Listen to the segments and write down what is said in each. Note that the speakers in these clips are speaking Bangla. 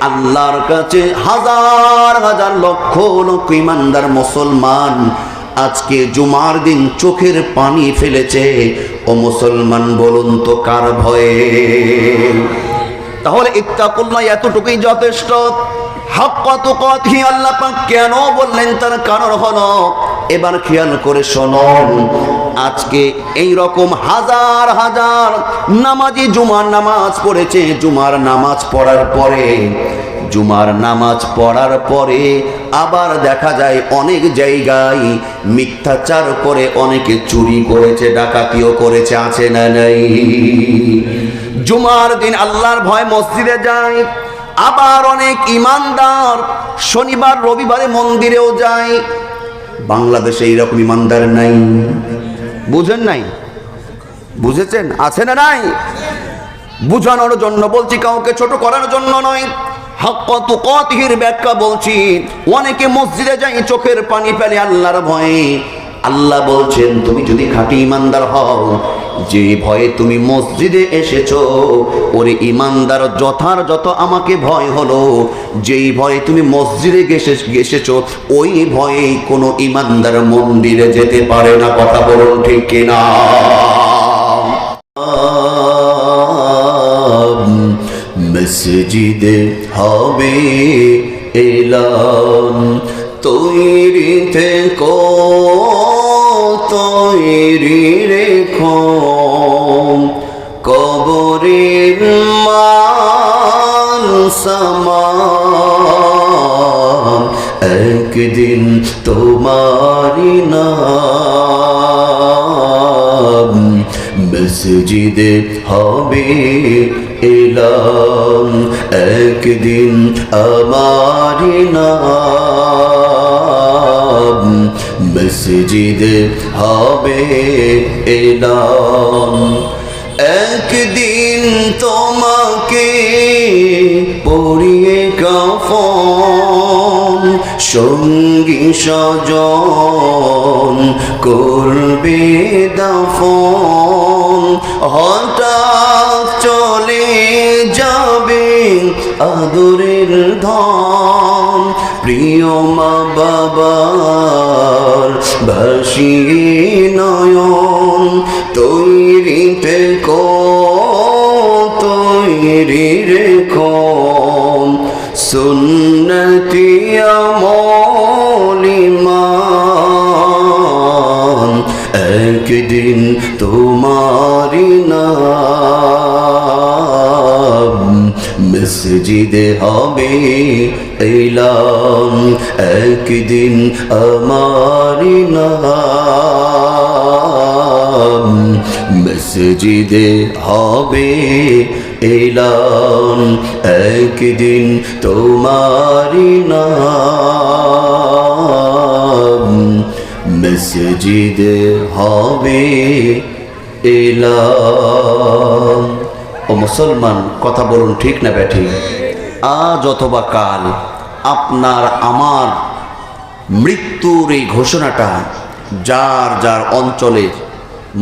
আল্লাহর কাছে হাজার হাজার লক্ষ লক্ষ ইমানদার মুসলমান আজকে জুমার দিন চোখের পানি ফেলেছে। ও মুসলমান বলুন তো কার ভয়ে? তাহলে ইত্তাকুল্লাহ এতটুকুই যথেষ্ট। হাক্কা তুকাতিহি আল্লাহ পাক কেন বললেন তার কারণ হলো, এবার খেয়াল করে শুনুন, আজকে এই রকম হাজার হাজার নামাজি জুমার নামাজ পড়েছে। জুমার নামাজ পড়ার পরে আবার দেখা যায় অনেক জায়গায় মিথ্যাচার করে অনেকে চুরি করেছে, ডাকাতিও করেছে, আছে না নাই? জুমার দিন আল্লাহর ভয় মসজিদে যায়। আবার অনেক ইমানদার শনিবার রবিবারে মন্দিরেও যায়। বাংলাদেশে এইরকম ইমানদার নাই। বুঝেন নাই? বুঝেছেন? আছে না নাই? বুঝানোর জন্য বলছি, কাউকে ছোট করার জন্য নয়। হাক্কা তুকাতিহির ব্যাখ্যা বলছি। অনেকে মসজিদে যায় চোখের পানি ফেলে আল্লাহর ভয়ে। আল্লাহ বলছেন তুমি যদি খাঁটি ইমানদার হও, যে ভয়ে তুমি মসজিদে এসেছো, ওরে ইমানদার যথার্থ আমাকে ভয় হলো। যেই ভয়ে তুমি মসজিদে এসেছো, ওই ভয়ে কোনো ইমানদার মন্দিরে যেতে পারে না। কথা বলুন ঠিক কিনা? মসজিদে হবে এলান, তৈরি থেকো, তৈরি রেখো, কবরের মান সামান একদিন তোমারি নাম। মসজিদে হবে এলান, একদিন আমারি নাম। মসজিদে হবে এলান, একদিন তোমাকে পরিয়ে কাফন, সঙ্গী স্বজন করবে দাফন। হঠাৎ চলে যাবে আদরের ধন, প্রিয় মা বাবার ভাসিয়ে নয়ন। তৈরি থেকো, তৈরি রেখো, সুন্নতি আমল ঈমান একদিন তোমারি নাম। মসজিদে হবে এলান, একদিন আমারি নাম। মসজিদে হবে এলান, একদিন তোমারি নাম। মসজিদে হবে এলান। ও মুসলমান, কথা বলুন ঠিক না ব্যাঠি? আজ অথবা কাল আপনার আমার মৃত্যুর এই ঘোষণাটা যার যার অঞ্চলের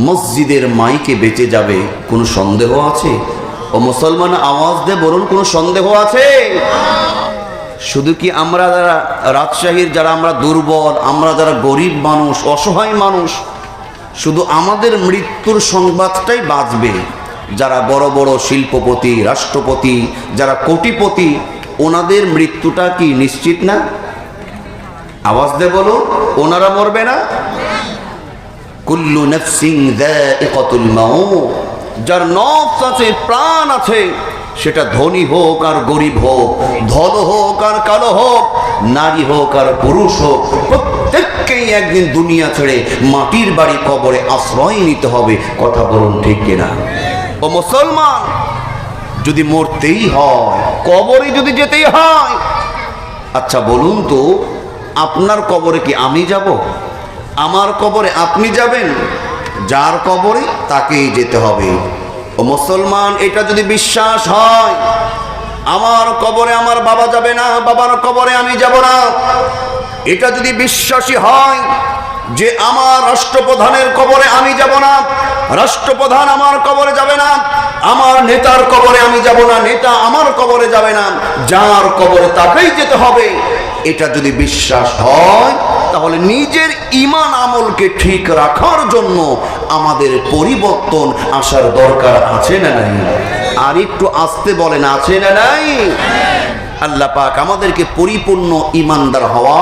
মসজিদের মাইকে বেঁচে যাবে, কোনো সন্দেহ আছে? ও মুসলমান, আওয়াজ দিয়ে বলুন, কোনো সন্দেহ আছে? শুধু কি আমরা যারা রাজশাহীর, যারা আমরা দুর্বল, আমরা যারা গরিব মানুষ, অসহায় মানুষ, শুধু আমাদের মৃত্যুর সংবাদটাই বাজবে? যারা বড় বড় শিল্পপতি, রাষ্ট্রপতি, যারা কোটিপতি, ওনাদের মৃত্যুটা কি নিশ্চিত না? আওয়াজ দিয়ে বলো, ওনারা মরবে না? কুল্লু নাফসিন যায়িকাতুল মাউত, যার নফস আছে, প্রাণ আছে, সেটা ধনী হোক আর গরিব হোক, ধল হোক আর কালো হোক, নারী হোক আর পুরুষ হোক, প্রত্যেককেই একদিন দুনিয়া ছেড়ে মাটির বাড়ি কবরে আশ্রয় নিতে হবে। কথা বলুন ঠিক কিনা? ও মুসলমান, যদি মরতেই হয়, কবরে যদি যেতেই হয়, আচ্ছা বলুন তো, আপনার কবরে কি আমি যাব? আমার কবরে আপনি যাবেন? যার কবরে তাকেই যেতে হবে। ও মুসলমান, এটা যদি বিশ্বাস হয়, আমার কবরে আমার বাবা যাবে না, বাবার কবরে আমি যাব না, এটা যদি বিশ্বাসী হয় যে আমার রাষ্ট্রপ্রধানের কবরে আমি যাব না, রাষ্ট্রপ্রধান আমার কবরে যাবে না, আমার নেতার কবরে আমি যাব না, নেতা আমার কবরে যাবে না, যার কবরে তাকেই যেতে হবে। এটা যদি বিশ্বাস হয় তাহলে নিজের ঈমান আমলকে ঠিক রাখার জন্য আমাদের পরিবর্তন আসার দরকার আছে না নাই? আর একটু আস্তে বলেন, আছে না নাই? আল্লাহ পাক আমাদেরকে পরিপূর্ণ ঈমানদার হওয়া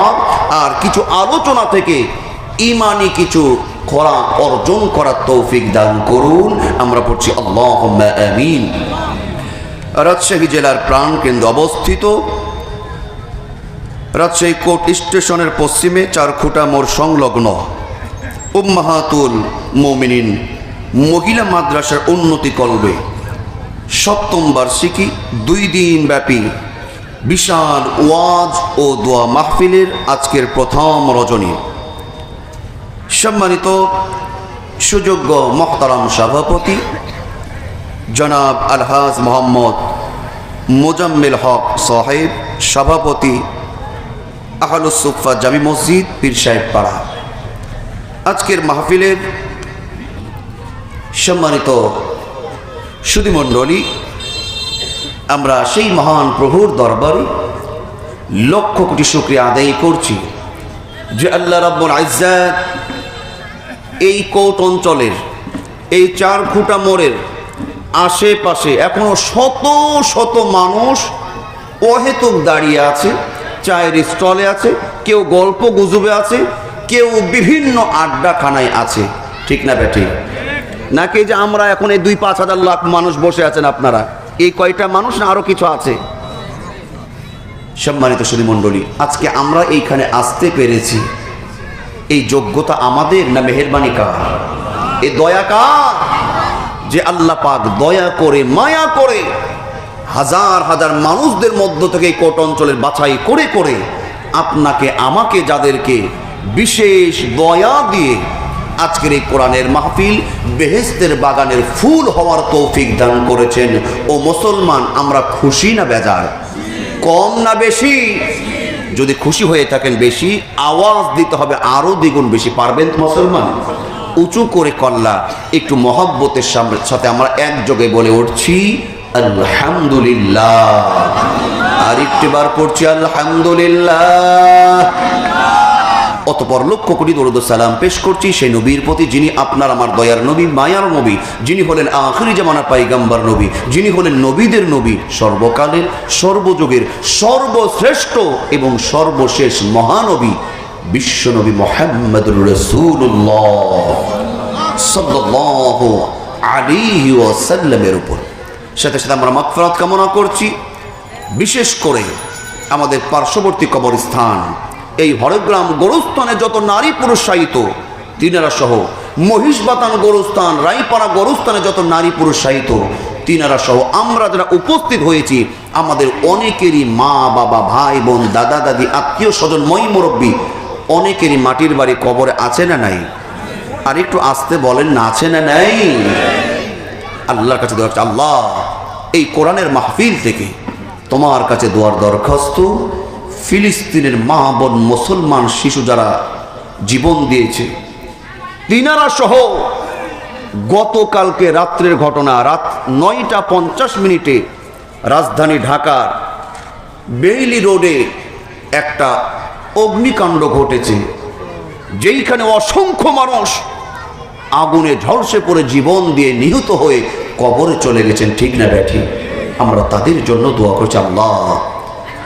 আর কিছু আলোচনা থেকে ঈমানি কিছু করা অর্জন করার তৌফিক দান করুন। আমরা পড়ছি আল্লাহুম্মা আমিন। রাজশাহী জেলার প্রাণকেন্দ্রে অবস্থিত রাজশাহী কোর্ট স্টেশনের পশ্চিমে চারখুঁটা মোড় সংলগ্ন উম্মাহাতুল মুমিনিন মহিলা মাদ্রাসার উন্নতি কল্পে ৭ম বার্ষিকী ২ দিন ব্যাপী বিশাল ওয়াজ ও দোয়া মাহফিলের আজকের প্রথম রজনী। সম্মানিত সুযোগ্য মোহতারাম সভাপতি জনাব আলহাজ মোহাম্মদ মোজাম্মেল হক সাহেব, সভাপতি আহলুস সুফা জামি মসজিদ পীর সাহেব পাড়া, আজকের মাহফিলের সম্মানিত সুধীমণ্ডলী, আমরা সেই মহান প্রভুর দরবারে লক্ষ কোটি শুকরিয়া আদায় করছি যে আল্লাহ রাব্বুল ইজ্জত এই কোট অঞ্চলের এই চারখুঁটা মোড়ের আশেপাশে এখনো শত শত মানুষ অহেতুক দাঁড়িয়ে আছে, চায়ের স্টলে আছে, কেউ গল্প গুজবে আছে, কেউ বিভিন্ন আড্ডাখানায় আছে। ঠিক না বেঠিক? নাকি যে আমরা এখন এই ২-৫ হাজার লাখ মানুষ বসে আছেন, আপনারা এই কয়টা মানুষ না আরো কিছু আছে? সম্মানিত সুধীমণ্ডলী, আজকে আমরা এইখানে আসতে পেরেছি, এই যোগ্যতা আমাদের না মেহেরবানি কার? এই দয়া কার? যে আল্লাহ পাক দয়া করে মায়া করে হাজার হাজার মানুষদের মধ্য থেকে কোট অঞ্চলের বাছাই করে করে আপনাকে আমাকে যাদেরকে বিশেষ দয়া দিয়ে আজকের এই কোরআনের মাহফিল বেহেশতের বাগানের ফুল হওয়ার তৌফিক দান করেছেন। ও মুসলমান, আমরা খুশি না বেজার? কম না বেশি? যদি খুশি হয়ে থাকেন বেশি, আওয়াজ দিতে হবে আরো দ্বিগুণ বেশি। পারবেন তো মুসলমান? উঁচু করে কল্লা একটু মহব্বতের সাথে আমরা একযোগে বলে উঠছি আলহামদুলিল্লাহ। আর একটিবার পড়ছি আলহামদুলিল্লাহ। অতঃপর লক্ষ কোটি দরুদ সালাম পেশ করছি সেই নবীর প্রতি যিনি আপনার আমার দয়ার নবী, মায়ার নবী, যিনি হলেন আখিরি জামানার পয়গম্বর নবী, যিনি হলেন নবীদের নবী, সর্বকালের সর্বযুগের সর্বশ্রেষ্ঠ এবং সর্বশেষ মহানবী বিশ্বনবী মুহাম্মদুর রাসূলুল্লাহ সাল্লাল্লাহু আলাইহি ওয়াসাল্লামের উপর। সাথে সাথে আমরা মাগফিরাত কামনা করছি বিশেষ করে আমাদের পার্শ্ববর্তী কবরস্থান এই হরগ্রাম গোরস্থানে যত নারী পুরুষ শায়িত তিনারা সহ, মহিষবাতান গোরস্থান, রাইপাড়া গোরস্থানে যত নারী পুরুষ শায়িত তিনারা সহ আমরা যারা উপস্থিত হয়েছি, আমাদের অনেকেরই মা বাবা, ভাই বোন, দাদা দাদি, আত্মীয় স্বজন, মই মুরব্বী অনেকেরই মাটির বাড়ি কবরে আছে না নাই? আর একটু আসতে বলেন না, আছে না নাই? আল্লাহর কাছে দোয়া, আল্লাহ এই কোরআনের মাহফিল থেকে তোমার কাছে দোয়ার দরখাস্ত, ফিলিস্তিনের মা বোন মুসলমান শিশু যারা জীবন দিয়েছে তিনারা সহ, গতকালকে রাত্রের ঘটনা, রাত ৯টা ৫০ মিনিটে রাজধানী ঢাকার বেইলি রোডে একটা অগ্নিকাণ্ড ঘটেছে, যেইখানে অসংখ্য মানুষ আগুনে ঝলসে পড়ে জীবন দিয়ে নিহত হয়ে কবরে চলে গেছেন। ঠিক না ব্যাঠি? আমরা তাদের জন্য দোয়া করছি, আল্লাহ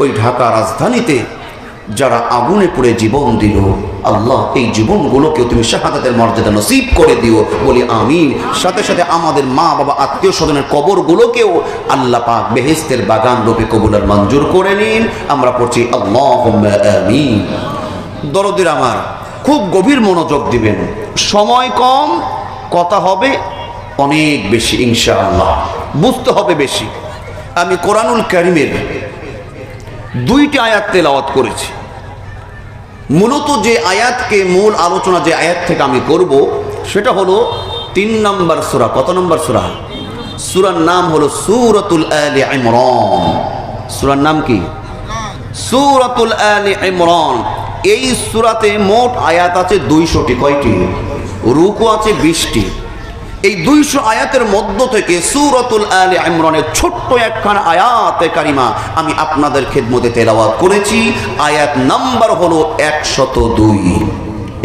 ওই ঢাকা রাজধানীতে যারা আগুনে পড়ে জীবন দিল, আল্লাহ এই জীবনগুলোকেও তুমি শাহাদাতের মর্যাদা নসিব করে দিও, বলি আমিন। সাথে সাথে আমাদের মা বাবা, আত্মীয় স্বজনের কবরগুলোকেও আল্লাহ পাক বেহেশতের বাগান রূপে কবুল আর মঞ্জুর করে নিন। আমরা পড়ছি আল্লাহুম্মা আমিন। দরদির আমার, খুব গভীর মনোযোগ দিবেন, সময় কম, কথা হবে অনেক বেশি ইনশাআল্লাহ, বুঝতে হবে বেশি। আমি কোরআনুল কারীমের 2টি আয়াত তেলাওয়াত করেছি। মূলত যে আয়াতকে মূল আলোচনা যে আয়াত থেকে আমি করব সেটা হলো 3 নম্বর সূরা। কত নম্বর সূরা? সূরার নাম হলো সূরাতুল আলি ইমরান। সূরার নাম কি? সূরাতুল আলি ইমরান। এই সূরাতে মোট আয়াত আছে 200টি। কয়টি? রুকু আছে 20টি। এই 200 আয়াতের মধ্য থেকে সূরাতুল আলে ইমরানের ছোট্ট একখানা আয়াতে কারিমা আমি আপনাদের খেদমতে তেলাওয়াত করেছি। আয়াত নাম্বার হলো 102।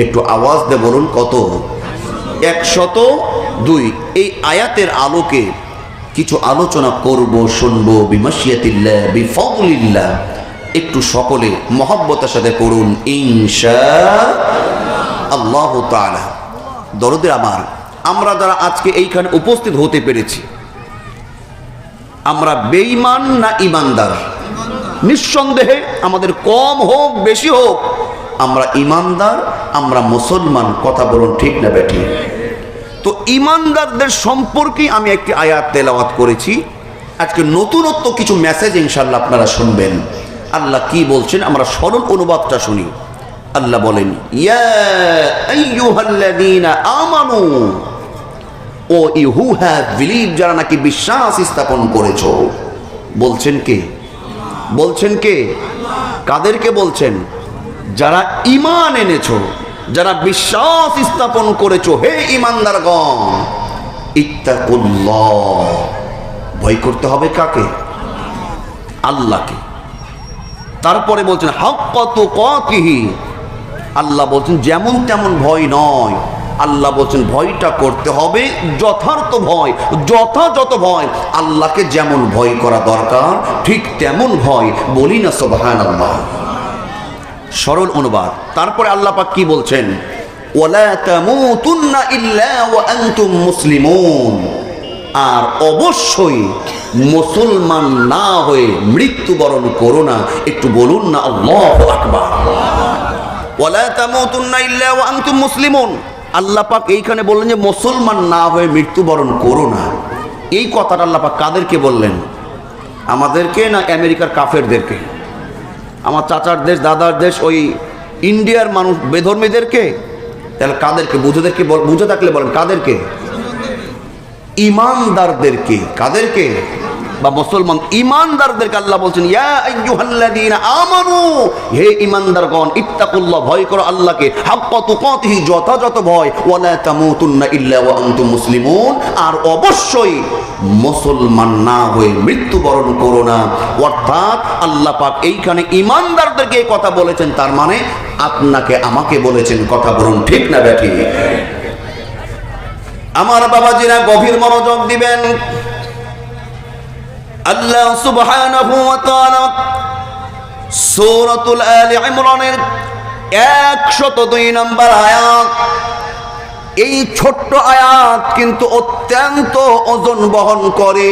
একটু আওয়াজ দিয়ে বলুন কত? 102। এই আয়াতের আলোকে কিছু আলোচনা করব, শুনবো। বিমাশিয়াতিল্লাহ বিফাদলিল্লাহ। একটু সকলে মহব্বতের সাথে পড়ুন ইনশাআল্লাহ তাআলা। দরদের আমার, আমরা যারা আজকে এইখানে উপস্থিত হতে পেরেছি, আমরা বেঈমান না ইমানদার? নিঃসন্দেহে আমাদের কম হোক বেশি হোক আমরা ইমানদার, আমরা মুসলমান। কথা বলুন ঠিক না বেঠি? তো ইমানদারদের সম্পর্কে আমি একটি আয়াত তেলাওয়াত করেছি। আজকে নতুনত্ব কিছু মেসেজ ইনশাআল্লাহ আপনারা শুনবেন। আল্লাহ কি বলছেন আমরা সরল অনুবাদটা শুনি। আল্লাহ বলেন, ইয়া আইয়ুহাল্লাযীনা আমানু, ও ইউ হু হ্যাভ বিলিভ, যারা নাকি বিশ্বাস স্থাপন করেছো। বলছেন কে? বলছেন কে? কাদেরকে বলছেন? যারা ঈমান এনেছো, যারা বিশ্বাস স্থাপন করেছো। হে ঈমানদারগণ, ইত্তাকুল্লাহ, ভয় করতে হবে কাকে? আল্লাহকে। তারপরে বলছেন হাক্কা তুকাতিহি, আল্লাহ বলছেন যেমন তেমন ভয় নয়। আল্লাহ বলছেন ভয়টা করতে হবে যথার্থ ভয়, যথাযথ ভয়। আল্লাহকে যেমন ভয় করা দরকার ঠিক তেমন ভয়। বলি না সুবহানাল্লাহ? সরল অনুবাদ। তারপরে আল্লাহ পাক কি বলছেন? ওয়ালা তামুতুন্না ইল্লা ওয়া আনতুম মুসলিমুন, আর অবশ্যই মুসলমান না হয়ে মৃত্যুবরণ করো না। একটু বলুন না আল্লাহু আকবার। ওয়ালা তামুতুন্না ইল্লা ওয়া আনতুম মুসলিমুন। আল্লাহ পাক এইখানে বললেন যে মুসলমান না হয়ে মৃত্যুবরণ করো না। এই কথাটা আল্লাহ পাক কাদেরকে বললেন? আমাদেরকে না আমেরিকার কাফেরদেরকে? আমার চাচার দেশ, দাদার দেশ, ওই ইন্ডিয়ার মানুষ বেধর্মীদেরকে? তাহলে কাদেরকে? বুঝেদেরকে? বুঝে থাকলে বলেন কাদেরকে? ঈমানদারদেরকে। কাদেরকে? বা মুসলমান ঈমানদারদেরকে আল্লাহ বলছেন ইয়া আইয়ুহাল্লাযীনা আমানু, হে ঈমানদারগণ, ইত্তাকুল্লাহ, ভয় করো আল্লাহকে, হাক্কা তুকাতিহি, যথাযথ ভয়। ওয়ালা তামুতুন্না ইল্লা ওয়া আনতুম মুসলিমুন, আর অবশ্যই মুসলমান না হয়ে মৃত্যুবরণ করো না। অর্থাৎ আল্লাহ পাক এইখানে ঈমানদারদেরকে এই কথা বলেছেন, তার মানে আপনাকে আমাকে বলেছেন। কথা বলুন ঠিক না ব্যাঠি? আমার বাবাজিরা গভীর মনোযোগ দিবেন। আল্লাহ সুবহানাহু ওয়া তাআলা সূরাতুল আলে ইমরানের 102 নম্বর আয়াত, এই ছোট্ট আয়াত কিন্তু অত্যন্ত ওজন বহন করে।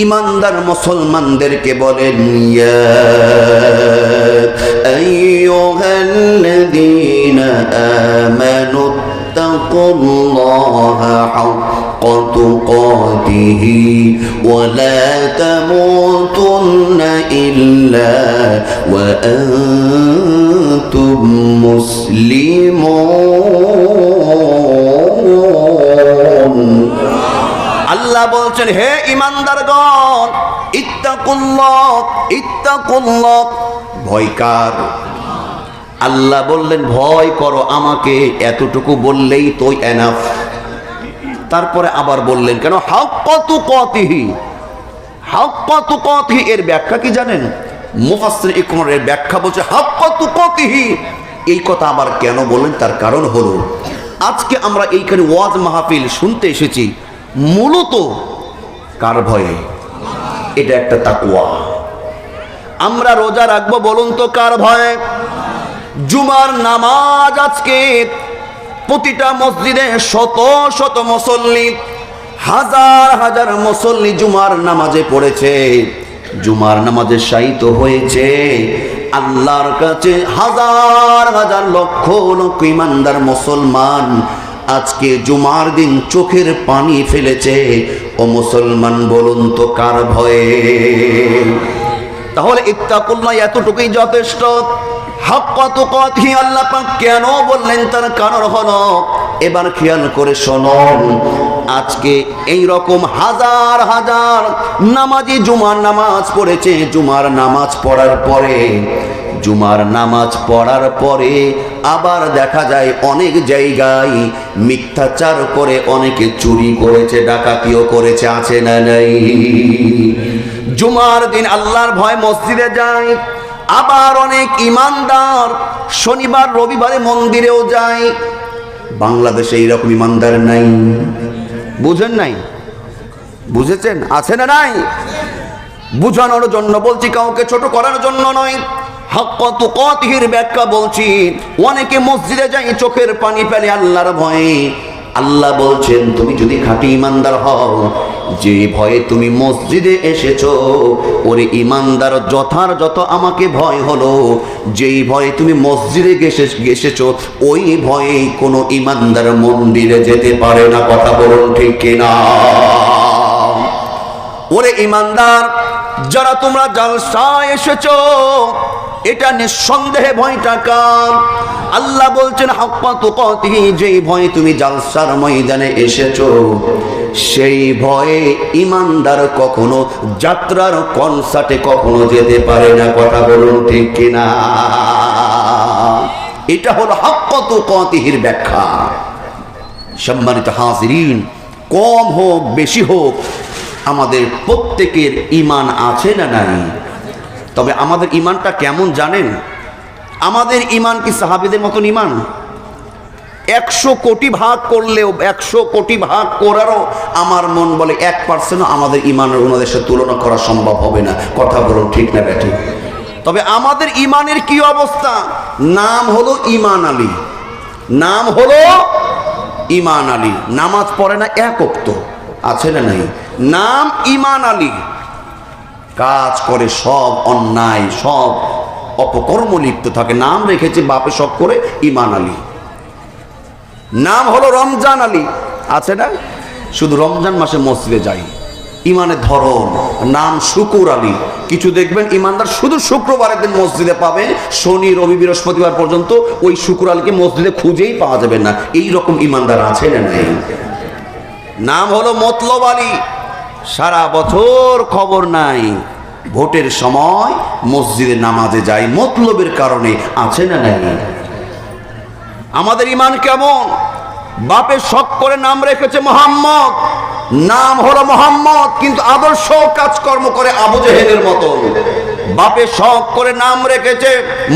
ঈমানদার মুসলমানদেরকে বলেন ইয়া আইয়ুহাল্লাযীনা আমানু ইত্তাকুল্লাহা হাক্কা তুকাতিহি ওয়া লা তামুতুন্না ইল্লা ওয়া আনতুম মুসলিমুন। আল্লাহ বলছেন হে ঈমানদারগণ, ইত্তাকুল্লাহ, ইত্তাকুল্লাহ, ভয় কার? আল্লাহ বললেন ভয় করো আমাকে, এতটুকু বললেই তো এনাফ। তারপরে আবার বললেন কেন? হাক্কা তুকাতিহি, হাক্কা তুকাতিহি এর ব্যাখ্যা কি জানেন? মুফাসসির ইকরামের ব্যাখ্যা বলছে হাক্কা তুকাতিহি। এই কথা আবার কেন বললেন? তার কারণ হলো আজকে আমরা এইখানে ওয়াজ মাহফিল শুনতে এসেছি মূলত কার ভয়ে? এটা একটা তাকওয়া। আমরা রোজা রাখবো বলুন তো কার ভয়ে? জুমার নামাজ আজকে প্রতিটা মসজিদে শত শত মুসল্লি, হাজার হাজার মুসল্লি জুমার নামাজে পড়েছে, জুমার নামাজে শায়িত হয়েছে। আল্লাহর কাছে হাজার হাজার লক্ষ লক্ষ ঈমানদার মুসলমান আজকে জুমার দিন চোখের পানি ফেলেছে। ও মুসলমান বলুন তো কার ভয়ে? তাহলে ইত্তাকুল্লাহ এতটুকুই যথেষ্ট। হাক্কা তুকাতিহি আল্লাহ পাক কেন বললেন? তার কারণ হলো, এবার খেয়াল করে শুনুন, আজকে এই রকম হাজার হাজার নামাজি জুমার নামাজ পড়েছে। জুমার নামাজ পড়ার পরে জুমার নামাজ পড়ার পরে আবার দেখা যায় অনেক জায়গায় মিথ্যাচার করে অনেকে চুরি করেছে, ডাকাতিও করেছে, আছে না নাই? জুমার দিন আল্লাহর ভয় মসজিদে যায়, আবার অনেক ইমানদার শনিবার রবিবারে মন্দিরেও যায়। বাংলাদেশে এইরকম ইমানদার নাই, বুঝেন নাই? বুঝেছেন? আছে না নাই? বুঝানোর জন্য বলছি, কাউকে ছোট করার জন্য নয়। হাক্কা তুকাতিহির ব্যাখ্যা বলছি। অনেকে মসজিদে যায় চোখের পানি ফেলে আল্লাহর ভয়ে। আল্লাহ বলছেন, তুমি যদি খাঁটি ইমানদার হও, যে ভয়ে তুমি মসজিদে এসেছো, ওরে ইমানদার যথাযথ আমাকে ভয় হলো। যেই ভয়ে তুমি মসজিদে এসেছো, ওই ভয়ে কোনো ইমানদার মন্দিরে যেতে পারে না। কথা বলুন ঠিক কিনা? ওরে ইমানদার, যারা তোমরা জালসায় এসেছো, এটা নিঃসন্দেহে ভয়টা কার? আল্লাহ বলছেন হাক্কা তুকাতিহি, যেই ভয়ে তুমি জালসার ময়দানে এসেছো, সেই ভয়ে ইমানদার কখনো যাত্রার কনসার্টে কখনো যেতে পারে না। কথা বলুন ঠিক কিনা? এটা হলো হাক্কা তুকাতিহির ব্যাখ্যা। সম্মানিত হাজিরিন, কম হোক বেশি হোক, আমাদের প্রত্যেকের ঈমান আছে না নাই? তবে আমাদের ঈমানটা কেমন জানেন? আমাদের ঈমান কি সাহাবীদের মতন ঈমান? 100 কোটি ভাগ করলেও, 100 কোটি ভাগ করারও আমার মন বলে 1% আমাদের ঈমানের ওনাদের সাথে তুলনা করা সম্ভব হবে না। কথা বলুন ঠিক না ব্যাঠিক? তবে আমাদের ঈমানের কি অবস্থা? নাম হলো ঈমান আলী, নাম হলো ঈমান আলী। নামাজ পড়ে না এক ওয়াক্ত, আছে না নাই? নাম ঈমান আলী। কাজ করে সব অন্যায়, সব অপকর্ম লিপ্ত থাকে। নাম রেখেছে বাপে শখ করে ঈমান আলী। নাম হলো রমজান আলী, আছে না? শুধু রমজান মাসে মসজিদে যাই। ঈমানের ধরন, নাম শুকুর আলী। কিছু দেখবেন ঈমানদার শুধু শুক্রবারের দিন মসজিদে পাবেন, শনি রবি বৃহস্পতিবার পর্যন্ত ওই শুকুর আলীকে মসজিদে খুঁজেই পাওয়া যাবে না। এই রকম ঈমানদার আছে না নাই? নাম হলো মতলব আলী। সারা বছর খবর নাই, ভোটের সময় মসজিদে নামাজে যায় মতলবের কারণে, আছে না নাই? আমাদের ঈমান কেমন? বাপে শখ করে নাম রেখেছে মোহাম্মদ, নাম হলো মোহাম্মদ, কিন্তু আদর্শ কাজকর্ম করে আবু জেহেলের মতো। বাপে শখ করে নাম রেখেছে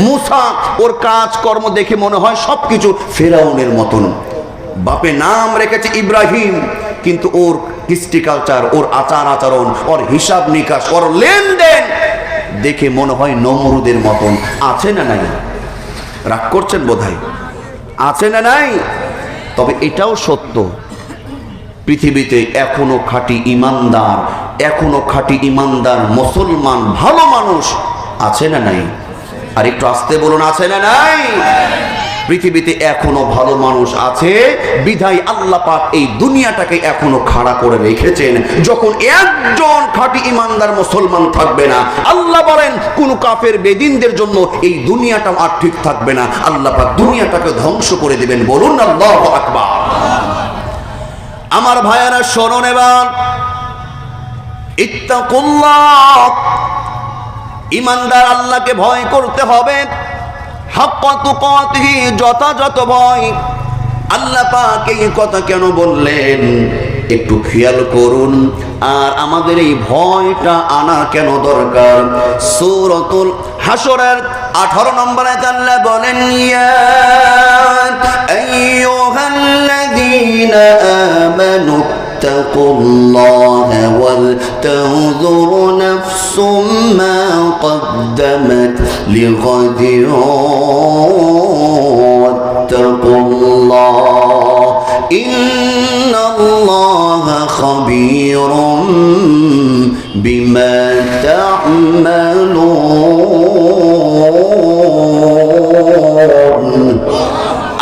মুসা, ওর কাজকর্ম দেখে মনে হয় সবকিছু ফেরাউনের মতন। বাপে নাম রেখেছে ইব্রাহিম, কিন্তু ওর কৃষ্টি কালচার, ওর আচার আচরণ, ওর হিসাব নিকাশ, ওর লেনদেন দেখে মনে হয় নমরুদের মতন। আছে না নাই? রাগ করছেন বোধহয়? আছে না নাই? তবে এটাও সত্য, পৃথিবীতে এখনো খাঁটি ইমানদার, এখনো খাঁটি ইমানদার মুসলমান ভালো মানুষ আছে না নাই? আর একটু আস্তে বলুন, আছে না নাই? পৃথিবীতে এখনো ভালো মানুষ আছে, বিধায় আল্লাহ পাক এই দুনিয়াটাকে এখনো খাড়া করে রেখেছেন। যখন একজন খাঁটি ইমানদার মুসলমান থাকবে না, আল্লাহ বলেন কোন কাফের বেদিনদের জন্য এই দুনিয়াটাও আর ঠিক থাকবে না। আল্লাহ পাক দুনিয়াটাকে ধ্বংস করে দিবেন। বলুন আল্লাহু আকবার। আমার ভাইয়েরা শোনেন, এবার ইত্তাকুল্লাহ, ইমানদার আল্লাহকে ভয় করতে হবে। হাক্কা তুকাতিহি, যথাযথ ভয়। আল্লাহ পাক এই কথা কেন বললেন একটু খেয়াল করুন। আর আমাদের এই ভয়টা আনা কেন দরকার? সূরাতুল হাশরের 18 নম্বর আয়াতে আল্লাহ বলেন, ইয়া আইয়ুহাল্লাযীনা আমানু ইত্তাকুল্লাহা ওয়াল তানজুর নাফসুম মা কদ্দামাত লিগাদিন ওয়াত্তাকুল্লাহ ইন্নাল্লাহা খাবীরুম বিমা তা'মালুন।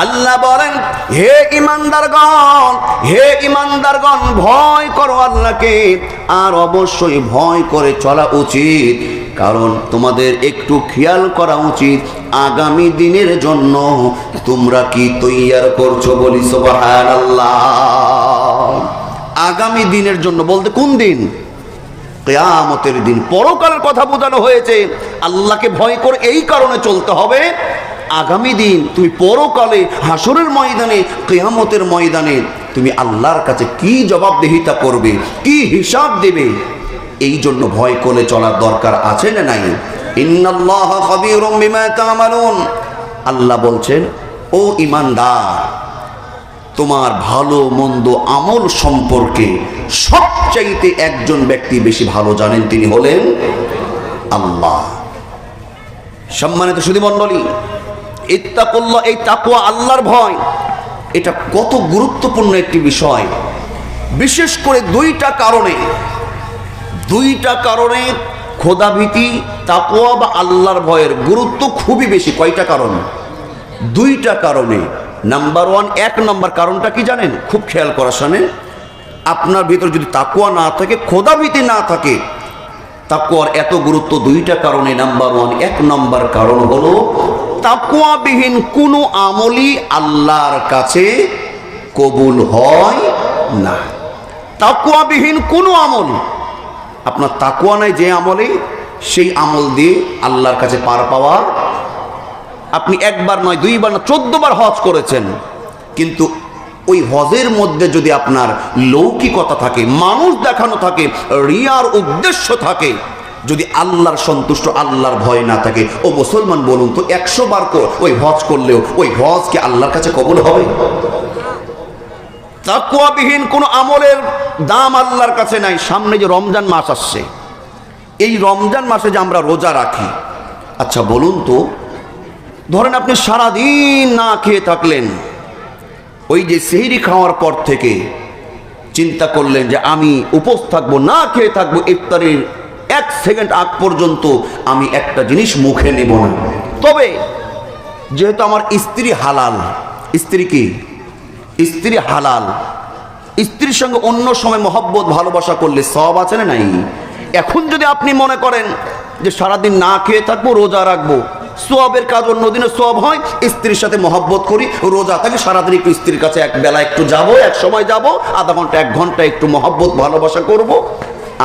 আল্লাহ বলেন, হে ইমানদারগণ, হে ইমানদারগণ, ভয় করো আল্লাহকে, আর অবশ্যই ভয় করে চলা উচিত। কারণ তোমাদের একটু খেয়াল করা উচিত, আগামী দিনের জন্য তোমরা কি তৈয়ার করছো? বলি সুবহানাল্লাহ। আগামী দিনের জন্য বলতে কোন দিন? কিয়ামতের দিন পরকালের কথা বোঝানো হয়েছে। আল্লাহকে ভয় করে এই কারণে চলতে হবে, আগামী দিন তুমি পরকালে হাসরের ময়দানে, কিয়ামতের ময়দানে তুমি আল্লাহর কাছে কি জবাবদিহিতা করবে, কি হিসাব দেবে, এই জন্য ভয় করে চলার দরকার আছে না নাই? ইন্নাল্লাহা খাবীরুম বিমা তা'মালুন। আল্লাহ বলছেন, ও ঈমানদার, তোমার ভালো মন্দ আমল সম্পর্কে সবচাইতে একজন ব্যক্তি বেশি ভালো জানেন, তিনি হলেন আল্লাহ। সম্মানিত সুধীমণ্ডলী, ইত্তাকুল্লাহ, এই তাকওয়া, আল্লাহর ভয়, এটা কত গুরুত্বপূর্ণ একটি বিষয়। বিশেষ করে দুইটা কারণে খোদাভীতি, তাকওয়া বা আল্লাহর ভয়ের গুরুত্ব খুবই বেশি। কয়টা কারণ? দুইটা কারণে। নাম্বার ওয়ান, এক নম্বর কারণটা কি জানেন? খুব খেয়াল করা শোনেন, আপনার ভিতর যদি তাকওয়া না থাকে, খোদাভীতি না থাকে, তাকওয়ার এত গুরুত্ব দুইটা কারণে। নাম্বার ওয়ান, এক নম্বর কারণ হলো তাকওয়াবিহীন কোনো আমলই আল্লাহর কাছে কবুল হয় না। তাকওয়াবিহীন কোনো আমল, আপনার তাকওয়া নাই যে আমলে, সেই আমল দিয়ে আল্লাহর কাছে পার পাওয়া। আপনি একবার নয়, দুইবার না, 14 বার হজ করেছেন, কিন্তু ওই হজের মধ্যে যদি আপনার লৌকিকতা থাকে, মানুষ দেখানো থাকে, রিয়ার উদ্দেশ্য থাকে, যদি আল্লাহর সন্তুষ্ট, আল্লাহর ভয় না থাকে, ও মুসলমান বলুন তো, 100 বার ওই হজ করলেও ওই হজ কি আল্লাহর কাছে কবুল হবে? তাকওয়াবিহীন কোনো আমলের দাম আল্লাহর কাছে নাই। সামনে যে রমজান মাস আসছে, এই রমজান মাসে যে আমরা রোজা রাখি, আচ্ছা বলুন তো, ধরেন আপনি সারাদিন না খেয়ে থাকলেন, ওই যে সেহরি খাওয়ার পর থেকে চিন্তা করলেন যে আমি উপোস থাকবো, না খেয়ে থাকবো, ইফতারের 1 সেকেন্ড আগ পর্যন্ত আমি একটা জিনিস মুখে নেব না। তবে যেহেতু আমার স্ত্রী হালাল, স্ত্রী কি? স্ত্রী হালাল, স্ত্রীর সঙ্গে অন্য সময় মহব্বত ভালোবাসা করলে সওয়াব আছে না নাই? এখন যদি আপনি মনে করেন যে সারাদিন না খেয়ে থাকবো, রোজা রাখবো, সওয়াবের কাজ অন্যদিনে সওয়াব হয়, স্ত্রীর সাথে মহব্বত করি, রোজা থাকি, সারাদিন একটু স্ত্রীর কাছে এক বেলা একটু যাব, এক সময় যাব, আধা ঘন্টা 1 ঘন্টা একটু মহব্বত ভালোবাসা করব,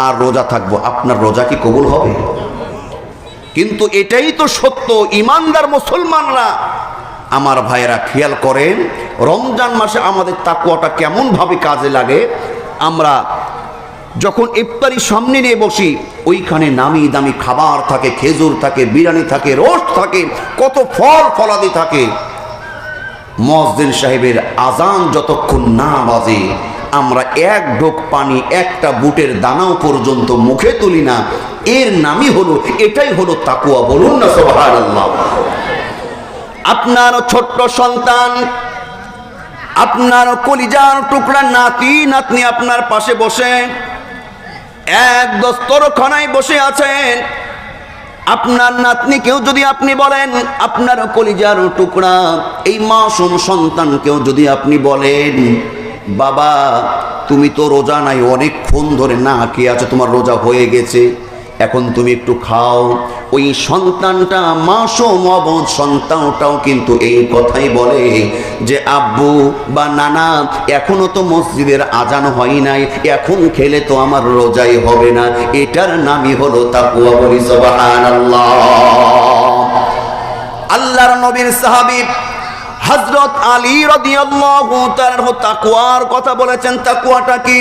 আর রোজা থাকবো, আপনার রোজা কি কবুল হবে? কিন্তু এটাই তো সত্য। ইমানদার মুসলমানরা, আমার ভাইয়েরা খেয়াল করেন, রমজান মাসে আমাদের তাকওয়াটা কেমন ভাবে কাজে লাগে। আমরা যখন ইফতারি সামনে নিয়ে বসি, ওইখানে নামি দামি খাবার থাকে, খেজুর থাকে, বিরিয়ানি থাকে, রোস্ট থাকে, কত ফল ফলাদি থাকে। মুয়াজ্জিন সাহেবের আজান যতক্ষণ না বাজে, আমরা এক ঢোক পানি, একটা বুটের দানাও পর্যন্ত মুখে তুলি না। এর নামই হলো, এটাই হলো তাকওয়া। বলুন না সুবহানাল্লাহ। আপনার ছোট্ট সন্তান, আপনার কলিজার টুকরা নাতি নাতনি আপনার পাশে বসে এক দস্তরখানায় বসে আছেন, আপনার নাতনিকেও যদি আপনি বলেন, আপনার কলিজার টুকরা এই মাসুম সন্তানকেও যদি আপনি বলেন, বাবা তুমি তো রোজা নাই, অনেকক্ষণ ধরে না খেয়ে আছো, তোমার রোজা হয়ে গেছে, এখন তুমি একটু খাও, ওই সন্তানটা, মাসুম অবুঝ সন্তানটাও কিন্তু এই কথাই বলে যে আব্বু বা নানা, এখনো তো মসজিদের আজান হয় নাই, এখন খেলে তো আমার রোজাই হবে না। এটার নামই হলো তাকওয়া। বলি সুবহানাল্লাহ। আল্লাহর নবীর সাহাবী হযরত আলী রাদিয়াল্লাহু তাআলা তাকওয়ার কথা বলেছেন। তাকওয়াটা কি?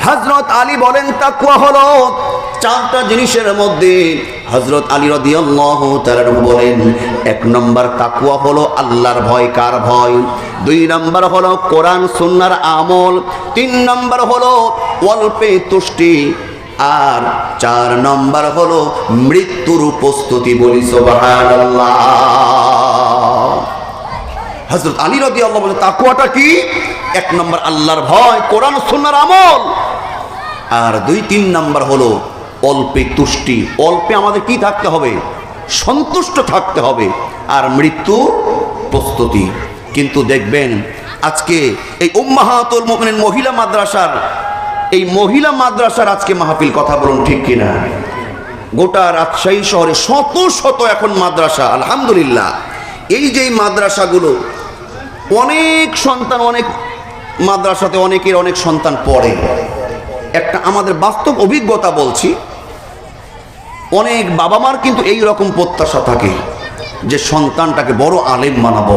হযরত আলী বলেন, তাকওয়া হলো 4টা জিনিসের মধ্যে। হযরত আলী রাদিয়াল্লাহু তাআলা বলেন, 1 নম্বর তাকওয়া হলো আল্লাহর ভয়। কার ভয়? 2 নম্বর হলো কোরআন সুন্নাহর আমল। 3 নম্বর হলো অল্পে তুষ্টি। আর 4 নম্বর হলো মৃত্যুর প্রস্তুতি। বলি সুবহানাল্লাহ। হযরত আলী রাদিয়াল্লাহু বলেন, তাকওয়াটা কি? 1 নম্বর আল্লাহর ভয়, কোরআন সুন্নাহর আমল। আর 2-3 নম্বর হলো অল্পে তুষ্টি। অল্পে আমাদের কি থাকতে হবে? সন্তুষ্ট থাকতে হবে। আর মৃত্যু প্রস্তুতি। কিন্তু দেখবেন আজকে এই উম্মাহাতুল মুমিনিন মহিলা মাদ্রাসার, এই মহিলা মাদ্রাসার আজকে মাহফিল, কথা বলুন ঠিক কিনা? গোটা রাজশাহী শহরে শত শত এখন মাদ্রাসা, আলহামদুলিল্লাহ। এই যে মাদ্রাসাগুলো, অনেক সন্তান, অনেক মাদ্রাসাতে অনেকের অনেক সন্তান পড়ে। একটা আমাদের বাস্তব অভিজ্ঞতা বলছি। অনেক বাবা মার কিন্তু এই রকম প্রত্যাশা থাকে যে সন্তানটাকে বড় আলেম বানাবো,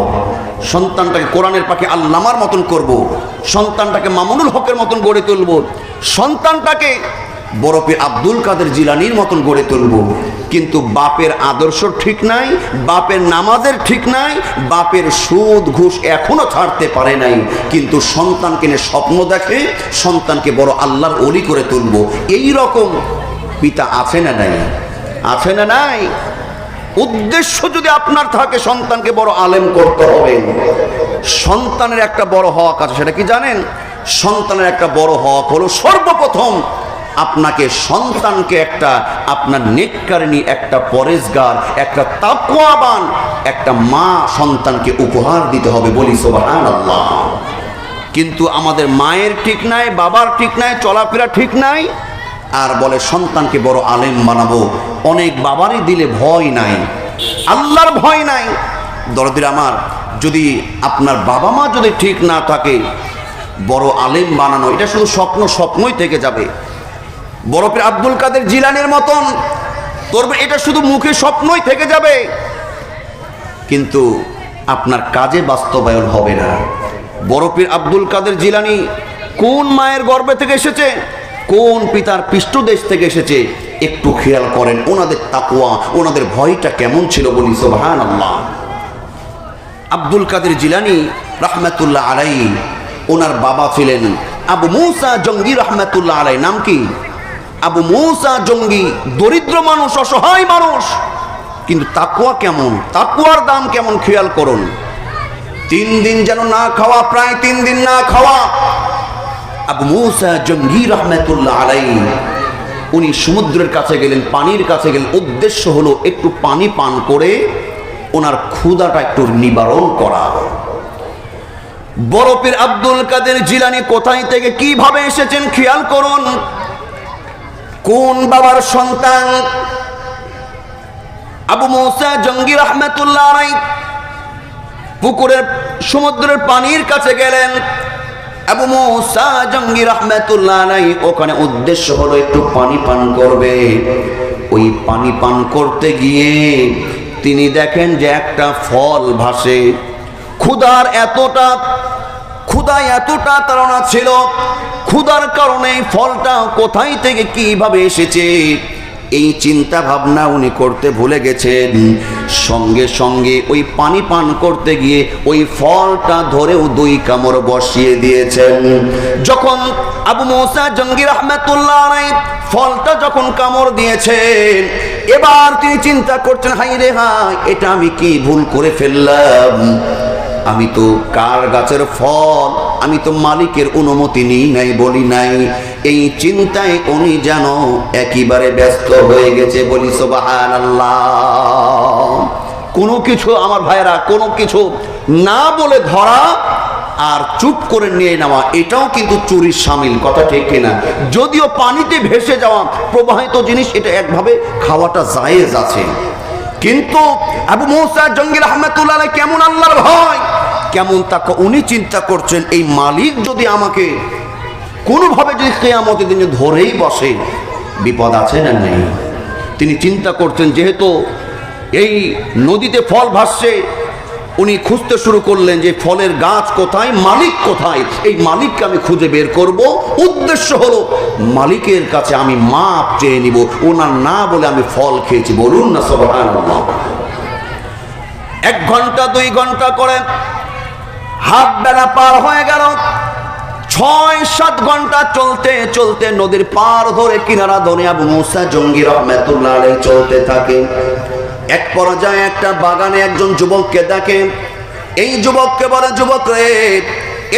সন্তানটাকে কোরআনের পাখি আল্লামার মতন করব, সন্তানটাকে মামুনুল হকের মতন গড়ে তুলব, সন্তানটাকে বড় পীর আব্দুল কাদের জিলানীর মতন গড়ে তুলব। কিন্তু বাপের আদর্শ ঠিক নাই, বাপের নামাজের ঠিক নাই, বাপের সুদ ঘুষ এখনো ছাড়তে পারে নাই, কিন্তু সন্তানকে নিয়ে স্বপ্ন দেখে সন্তানকে বড় আল্লাহর ওলি করে তুলব। এই রকম পিতা আছে না নাই? আছে না নাই? উদ্দেশ্য যদি আপনার থাকে সন্তানকে বড় আলেম করতে হবে, সন্তানের একটা বড় হক আছে, সেটা কি জানেন? সন্তানের একটা বড় হক হলো সর্বপ্রথম আপনাকে সন্তানকে একটা আপনার নেককারিনী, একটা পরেজগার, একটা তাকওয়াবান একটা মা সন্তানকে উপহার দিতে হবে। বলি সুবহানাল্লাহ। কিন্তু আমাদের মায়ের ঠিক নাই, বাবার ঠিক নাই, চলাফেরা ঠিক নাই, আর বলে সন্তানকে বড় আলেম বানাবো। অনেক বাবারই দিলে ভয় নাই, আল্লাহর ভয় নাই। দরদির আমার, যদি আপনার বাবা মা যদি ঠিক না থাকে, বড় আলেম বানানো এটা শুধু স্বপ্নই থেকে যাবে। বড় পীর আব্দুল কাদের জিলানীর মতন করবে, এটা শুধু মুখে স্বপ্নই থেকে যাবে, কিন্তু আপনার কাজে বাস্তবায়ন হবে না। বড় পীর আব্দুল কাদের জিলানী কোন মায়ের গর্ভে থেকে এসেছে, কোন পিতার পৃষ্ঠদেশ থেকে এসেছে, একটু খেয়াল করেন ওনাদের তাকওয়া, ওনাদের ভয়টা কেমন ছিল। বলি সুবহানাল্লাহ। আব্দুল কাদের জিলানী রাহমাতুল্লাহ আলাইহি, ওনার বাবা ছিলেন আবু মুসা জঙ্গি রাহমাতুল্লাহ আলাইহি। নাম কি? আবু মুসা জঙ্গি। দরিদ্র মানুষ, অসহায় মানুষ, কিন্তু তাকওয়া কেমন, তাকওয়ার দাম কেমন খেয়াল করুন। 3 দিন যেন না খাওয়া, প্রায় 3 দিন না খাওয়া। আবু মুসা জঙ্গি রাহমাতুল্লাহ আলাইহি উনি সমুদ্রের কাছে গেলেন, পানির কাছে গেলেন, উদ্দেশ্য হলো একটু পানি পান করে ওনার ক্ষুধাটা একটু নিবারণ করা। বড় পীর আব্দুল কাদের জিলানী কোথায় থেকে কিভাবে এসেছেন খেয়াল করুন। কোন বাবার সন্তান? আবু মুসা জঙ্গি রাহমাতুল্লাহ আলাইহি পুকুরের সমুদ্রের পানির কাছে গেলেন। আবু মুসা জঙ্গি রাহমাতুল্লাহ আলাইহি ওখানে উদ্দেশ্য হলো একটু পানি পান করবে। ওই পানি পান করতে গিয়ে তিনি দেখেন যে একটা ফল ভাসে। ক্ষুধায় এতটা তাড়না ছিল, ক্ষুধার কারণে ফলটা কোথায় থেকে কিভাবে এসেছে এই চিন্তা ভাবনা উনি করতে ভুলে গেছেন। সঙ্গে সঙ্গে ওই পানি পান করতে গিয়ে ওই ফলটা ধরেও 2 কামড় বসিয়ে দিয়েছেন। যখন আবু মুসা জঙ্গি রাহমাতুল্লাহ আলাইহি ফলটা যখন কামড় দিয়েছেন, এবার তিনি চিন্তা করছেন, হাই রে হাই, এটা আমি কি ভুল করে ফেললাম। আমি তো কার গাছের ফল, আমি তো মালিকের অনুমতি নিই নাই, বলি নাই। এই চিন্তায় উনি যেন একেবারে ব্যস্ত হয়ে গেছে। বলি সুবহানাল্লাহ। কোনো কিছু আমার ভাইরা, কোনো কিছু না বলে ধরা আর চুপ করে নিয়ে নেওয়া, এটাও কিন্তু চুরির শামিল। কথা ঠিক কিনা? যদিও পানিতে ভেসে যাওয়া প্রবাহিত জিনিস, এটা একভাবে খাওয়াটা জায়েজ আছে, কিন্তু আবু মুসা জঙ্গি রাহমাতুল্লাহ আলাইহি কেমন আল্লাহর ভয়, কেমন তাকে উনি চিন্তা করছেন, এই মালিক যদি আমাকে কোনোভাবে যদি কিয়ামতের দিনে ধরেই বসে, বিপদ আছে না নেই। তিনি চিন্তা করছেন, যেহেতু এই নদীতে ফল ভাসছে, উনি খুঁজতে শুরু করলেন যে ফলের গাছ কোথায়, মালিক কোথায়, এই মালিককে আমি খুঁজে বের করব। উদ্দেশ্য হলো মালিকের কাছে আমি মাপ চেয়ে নিব, ওনার না বলে আমি ফল খেয়েছি। বলুন না সুবহানাল্লাহ। 1 ঘন্টা 2 ঘন্টা করে হাত বেলা পার হয়ে গেল। 6-7 ঘন্টা চলতে চলতে নদীর পার ধরে কিনারা ধরে আবু মুসা জঙ্গি রাহমাতুল্লাহ আলাইহি চলতে থাকে। এক পর্যায়ে একটা বাগানে একজন যুবককে দেখে। এই যুবককে বলে, যুবক রে,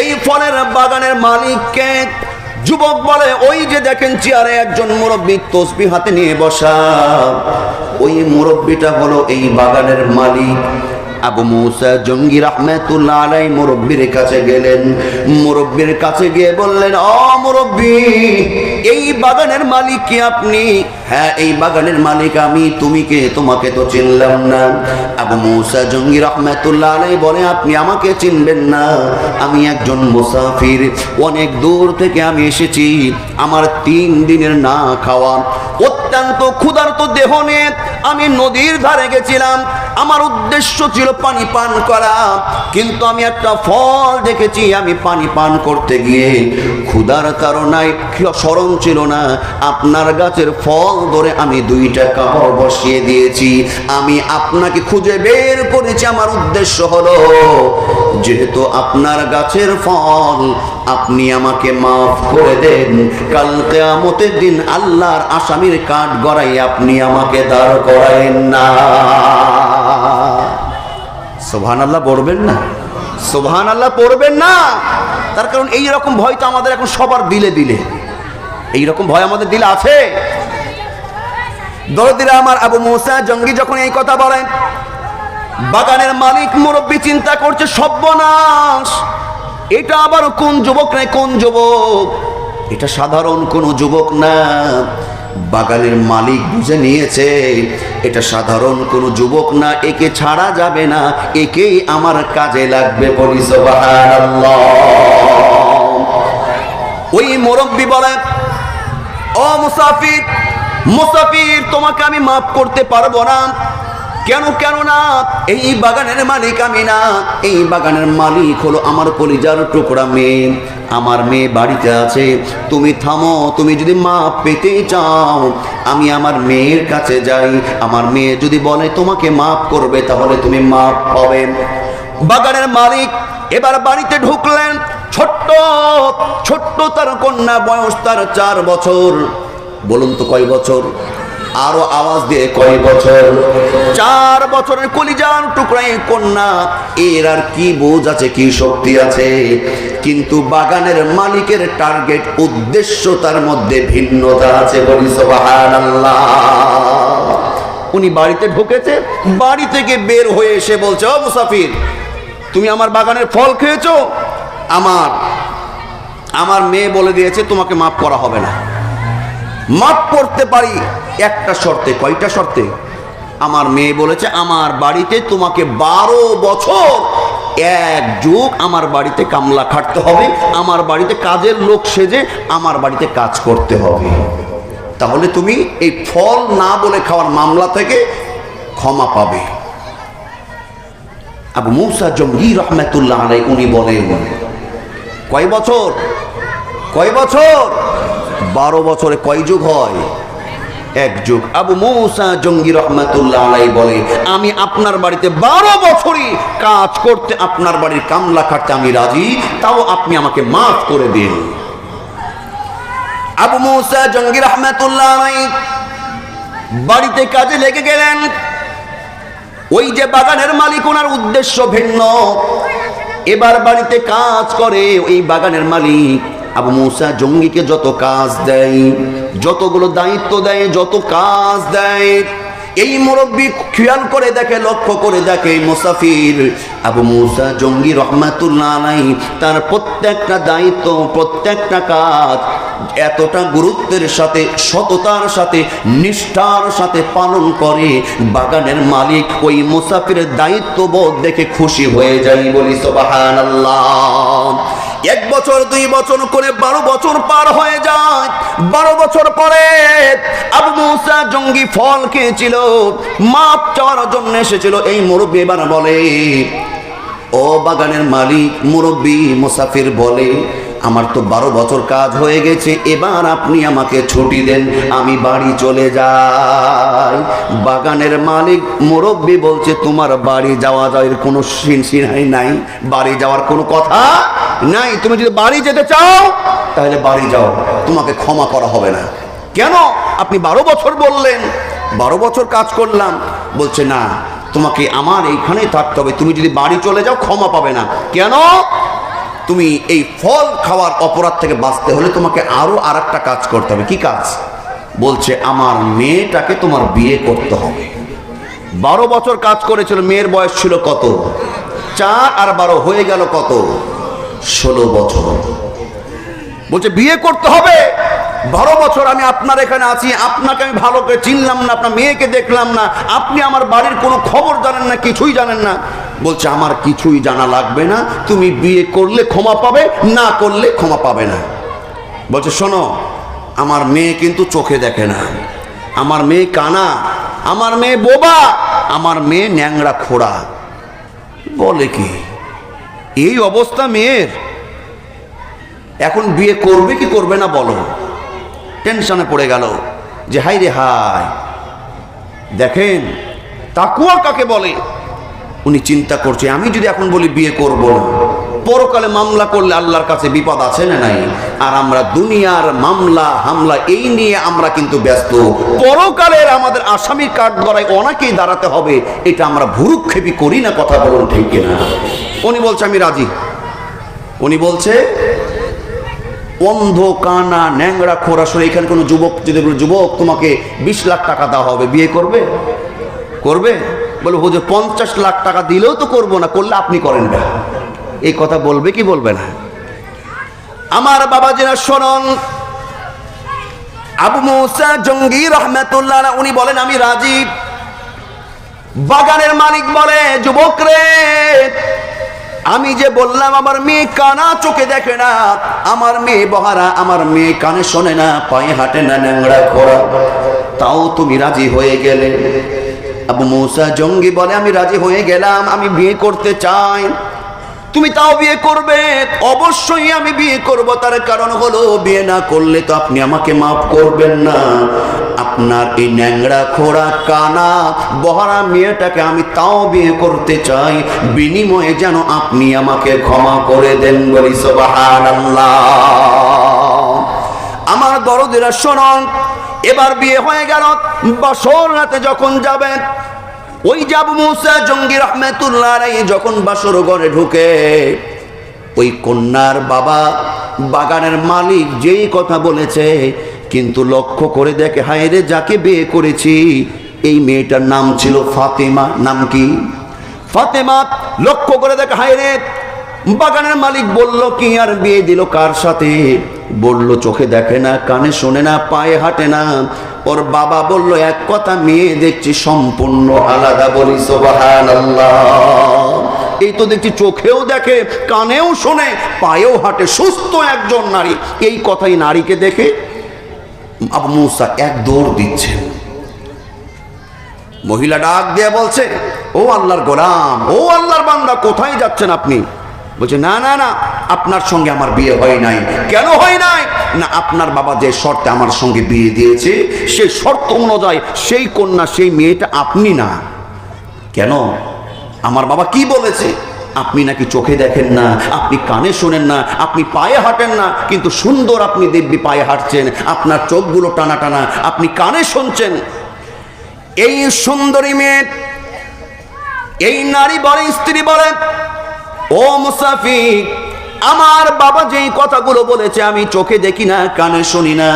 এই ফলের বাগানের মালিককে? যুবক বলে, ওই যে দেখেন চেয়ারে একজন মুরব্বী তসবিহ হাতে নিয়ে বসা, ওই মুরব্বীটা হলো এই বাগানের মালিক। আবু মুসা জঙ্গি রাহমাতুল্লাহ আলাইহি মুরব্বির কাছে গেলেন। মুরব্বির কাছে গিয়ে বললেন, ও মুরব্বি, এই বাগানের মালিক কি আপনি? হ্যাঁ, এই বাগানের মালিক আমি। তুমি কে? তোমাকে তো চিনলাম না। আবু মুসা জঙ্গি রাহমাতুল্লাহ আলাইহি বলে, আপনি আমাকে চিনবেন না? আমি একজন মুসাফির, অনেক দূর থেকে আমি এসেছি। আমার 3 দিনের না খাওয়া, অত্যন্ত ক্ষুধার্ত দেহ নিয়ে আমি নদীর ধারে গেছিলাম। আমার উদ্দেশ্য ছিল পানি পান করা, কিন্তু আমি একটা ফল দেখেছি। আমি পানি পান করতে গিয়ে ক্ষুধার কারণে স্মরণ ছিল না, আপনার গাছের ফল ধরে আমি 2টা কামড় বসিয়ে দিয়েছি। আমি আপনাকে খুঁজে বের করেছি। আমার উদ্দেশ্য হলো, যেহেতু আপনার গাছের ফল, আপনি আমাকে মাফ করে দেন। কাল কিয়ামতের দিন আল্লাহর আসামির কাঠ গড়াই আপনি আমাকে দাঁড় করায়েন না। সুবহানাল্লাহ পড়বেন না? সুবহানাল্লাহ পড়বেন না? তার কারণ এই রকম ভয় তো আমাদের এখন সবার দিলে দিলে, এই রকম ভয় আমাদের দিলে আছে। দরদিরা আমার, আবু মুসা জঙ্গি যখন এই কথা বলেন, বাগানের মালিক মুরব্বি চিন্তা করছে, সর্বনাশ, এটা আবার কোন যুবক না? কোন যুবক? এটা সাধারণ কোন যুবক না। বাগানের মালিক বুঝে নিয়েছে এটা সাধারণ কোন যুবক না, একে ছাড়া যাবে না, একেই আমার কাজে লাগবে। বলি সুবহানাল্লাহ। ওই মুরব্বি বলেন, ও মুসাফির, মুসাফির, তোমাকে আমি মাফ করতে পারবো না। কেন? কেন না? এই বাগানের মালিক আমি না। এই বাগানের মালিক হলো আমার কলিজার টুকরা মেয়ে। আমার মেয়ে বাড়িতে আছে। তুমি থামো। তুমি যদি মাপ পেতে চাও, আমি আমার মেয়ের কাছে যাই। আমার মেয়ে যদি বলে তোমাকে মাফ করবে, তাহলে তুমি মাফ পাবে। বাগানের মালিক এবার বাড়িতে ঢুকলেন। ছোট্ট ছোট্ট তার কন্যা, বয়স তার 4 বছর। বলুন তো কয় বছর? আরো আওয়াজ দিয়ে, কয় বছর? 4 বছরের কলিজার টুকরা কন্যা। এর আর কি বোঝ আছে, কি শক্তি আছে? কিন্তু বাগানের মালিকের টার্গেট, উদ্দেশ্য তার মধ্যে ভিন্নতা আছে। বলি সুবহানাল্লাহ। উনি বাড়িতে ঢুকেছে, বাড়ি থেকে বের হয়ে এসে বলছে, ও মুসাফির, তুমি আমার বাগানের ফল খেয়েছো? আমার মেয়ে বলে দিয়েছে তোমাকে মাফ করা হবে না। মাফ করতে পারি একটা শর্তে। কয়টা শর্তে? আমার মেয়ে বলেছে আমার বাড়িতে তোমাকে 12 বছর 1 যুগ আমার বাড়িতে কামলা খাটতে হবে, আমার বাড়িতে কাজের লোক সেজে আমার বাড়িতে কাজ করতে হবে, তাহলে তুমি এই ফল না বলে খাওয়ার মামলা থেকে ক্ষমা পাবে। আবু মুসা জঙ্গি রাহমাতুল্লাহ আলাইহি উনি বলেন, কয় বছর? কয় বছর? 12 বছরে কয় যুগ হয়? 1 যুগ। আবু মুসা জঙ্গি রাহমাতুল্লাহ আলাইহি বলে, আমি আপনার বাড়িতে 12 বছরই কাজ করতে, আপনার বাড়ির কামলা খাটতে আমি রাজি, তাও আপনি আমাকে মাফ করে দিন। আবু মুসা জঙ্গি রাহমাতুল্লাহ আলাইহি বাড়িতে কাজে লেগে গেলেন। ওই যে বাগানের মালিক, ওনার উদ্দেশ্য ভিন্ন। এবার বাড়িতে কাজ করে ওই বাগানের মালিক আবু মুসা জঙ্গিকে যত কাজ দেয়, যতগুলো দায়িত্ব দেয়, যত কাজ দেয়, এই মুরব্বী খেয়াল করে দেখে, লক্ষ্য করে দেখে, মুসাফির আবু মুসা জঙ্গি রাহমাতুল্লাহ আলাইহি তার প্রত্যেকটা দায়িত্ব, প্রত্যেকটা কাজ এতটা গুরুত্বের সাথে, সততার সাথে, নিষ্ঠার সাথে পালন করে, বাগানের মালিক ওই মুসাফিরের দায়িত্ববোধ দেখে খুশি হয়ে যায়। বলি সুবহানাল্লাহ। 1 বছর 2 বছর করে 12 বছর পার হয়ে যায়। 12 বছর পরে আবু মুসা জঙ্গি ফল খেয়েছিল, মাপ চাওয়ার জন্য এসেছিল। এই মুরব্বী এবার বলে, ও বাগানের মালিক, মুরব্বী মুসাফির বলে, আমার তো 12 বছর কাজ হয়ে গেছে, এবার আপনি আমাকে ছুটি দেন, আমি বাড়ি চলে যাই। বাগানের মালিক মুরব্বী বলছে, তোমার বাড়ি যাওয়া যায় কোনো সিনসিনাই নাই, বাড়ি যাওয়ার কোনো কথা নাই। তুমি যদি বাড়ি যেতে চাও তাহলে বাড়ি যাও, তোমাকে ক্ষমা করা হবে না। কেন? আপনি 12 বছর বললেন, 12 বছর কাজ করলাম। বলছে না, তোমাকে আমার এইখানেই থাকতে হবে, তুমি যদি বাড়ি চলে যাও ক্ষমা পাবে না। কেন? তুমি এই ফল খাওয়ার অপরাধ থেকে বাঁচতে হলে তোমাকে আরো আরেকটা কাজ করতে হবে। কি কাজ? বলছে, আমার মেয়েটাকে তোমার বিয়ে করতে হবে। 12 বছর কাজ করেছিল, মেয়ের বয়স ছিল কত? 4 আর 12 হয়ে গেল কত? 16 বছর। বলছে বিয়ে করতে হবে। 12 বছর আমি আপনার এখানে আছি, আপনাকে আমি ভালো করে চিনলাম না, আপনার মেয়েকে দেখলাম না, আপনি আমার বাড়ির কোনো খবর জানেন না, কিছুই জানেন না। বলছে আমার কিছুই জানা লাগবে না, তুমি বিয়ে করলে ক্ষমা পাবে, না করলে ক্ষমা পাবে না। বলছে শোনো, আমার মেয়ে কিন্তু চোখে দেখে না, আমার মেয়ে কানা, আমার মেয়ে বোবা, আমার মেয়ে ন্যাংরা খোড়া। বলে কি এই অবস্থা মেয়ের? এখন বিয়ে করবে কি করবে না বলো? টেনশনে পড়ে গেল যে হাই রে হাই। দেখেন তাকুয়া কাকে বলে। উনি চিন্তা করছে আমি যদি এখন বলি বিয়ে করব না, পরকালে মামলা করলে আল্লাহর কাছে বিপদ আছে না নাই? আর আমরা দুনিয়ার মামলা হামলা এই নিয়ে আমরা কিন্তু ব্যস্ত। পরকালের আমাদের আসামি কাঠগড়ায় অনেকেই দাঁড়াতে হবে, এটা আমরা ভুরুক্ষেপি করি না। কথা বলুন ঠিক কিনা? উনি বলছে আমি রাজি। উনি বলছে অন্ধ কানা ন্যাংরা খোরা সরে এখানে কোনো যুবক যদি বলে যুবক তোমাকে 20 লাখ টাকা দেওয়া হবে, বিয়ে করবে? করবে? বলে হুজুর 50 লাখ টাকা দিলেও তো করবো না, করলে আপনি করেন না। এই কথা বলবে কি বলবে না? আমার বাবা যারা শোনন, আবু মুসা জঙ্গি রহমাতুল্লাহ উনি বলেন আমি রাজি। বাগানের মালিক বলে যুবক রে, আমি যে বললাম আমার মেয়ে কানা চোখে দেখে না, আমার মেয়ে বহারা, আমার মেয়ে কানে শোনে না, পায়ে হাঁটে না, ন্যাংরা খোড়া, তাও তুমি রাজি হয়ে গেলে। আবু মুসা জঙ্গি বলে আমি রাজি হয়ে গেলাম, আমি বিয়ে করতে চাই। তুমি তাও বিয়ে করবে? অবশ্যই আমি বিয়ে করব। তার কারণ হলো বিয়ে না করলে তো আপনি আমাকে মাফ করবেন না। আপনার এই ন্যাংরা খোড়া কানা বহারা মেয়েটাকে আমি তাও বিয়ে করতে চাই, বিনিময়ে যেন আপনি আমাকে ক্ষমা করে দেন। বলি সুবহানাল্লাহ। আমার দরদিরা শোনন, এবার বিয়ে হয়ে গেল। বাসর রাতে যখন যাবেন, ওই যে আবু মুসা জঙ্গি রহমাতুল্লাহ আলাইহি যখন বাসর ঘরে ঢুকে, ওই কন্যার বাবা বাগানের মালিক যেই কথা বলেছে, কিন্তু লক্ষ্য করে দেখে হায় রে যাকে বিয়ে করেছি এই মেয়েটার নাম ছিল ফাতেমা। নাম কি? ফাতেমা। লক্ষ্য করে দেখে হায় রে, বাগানের মালিক বলল কি আর বিয়ে দিল কার সাথে? বলল চোখে দেখে না, কানে শোনে না, পায়ে হাঁটে না। ওর বাবা বলল এক কথা, মেয়ে দেখছি সম্পূর্ণ আলাদা। বলি সুবহানাল্লাহ। এই তো দেখছি চোখেও দেখে, কানেও শোনে, পায়েও হাঁটে, সুস্থ একজন নারী। এই কথাই নারীকে দেখে আবু মুসা এক দৌড় দিচ্ছেন। মহিলা ডাক দিয়ে বলছে ও আল্লাহর গোলাম, ও আল্লাহর বান্দা, কোথায় যাচ্ছেন আপনি? বলছে না না না, আপনার সঙ্গে আমার বিয়ে হয় নাই। কেন হয় নাই? না, আপনার বাবা যে শর্তে আমার সঙ্গে বিয়ে দিয়েছে সেই শর্ত অনুযায়ী সেই কন্যা, সেই মেয়েটা আপনি না। কেন? আমার বাবা কি বলেছে? আপনি নাকি চোখে দেখেন না, আপনি কানে শোনেন না, আপনি পায়ে হাঁটেন না, কিন্তু সুন্দর আপনি দিব্যি পায়ে হাঁটছেন, আপনার চোখগুলো টানা টানা, আপনি কানে শুনছেন। এই সুন্দরী মেয়ে, এই নারী বলে, স্ত্রী বলে ও মুসাফির, আমার বাবা যেই কথাগুলো বলেছে আমি চোখে দেখি না, কানে শুনি না,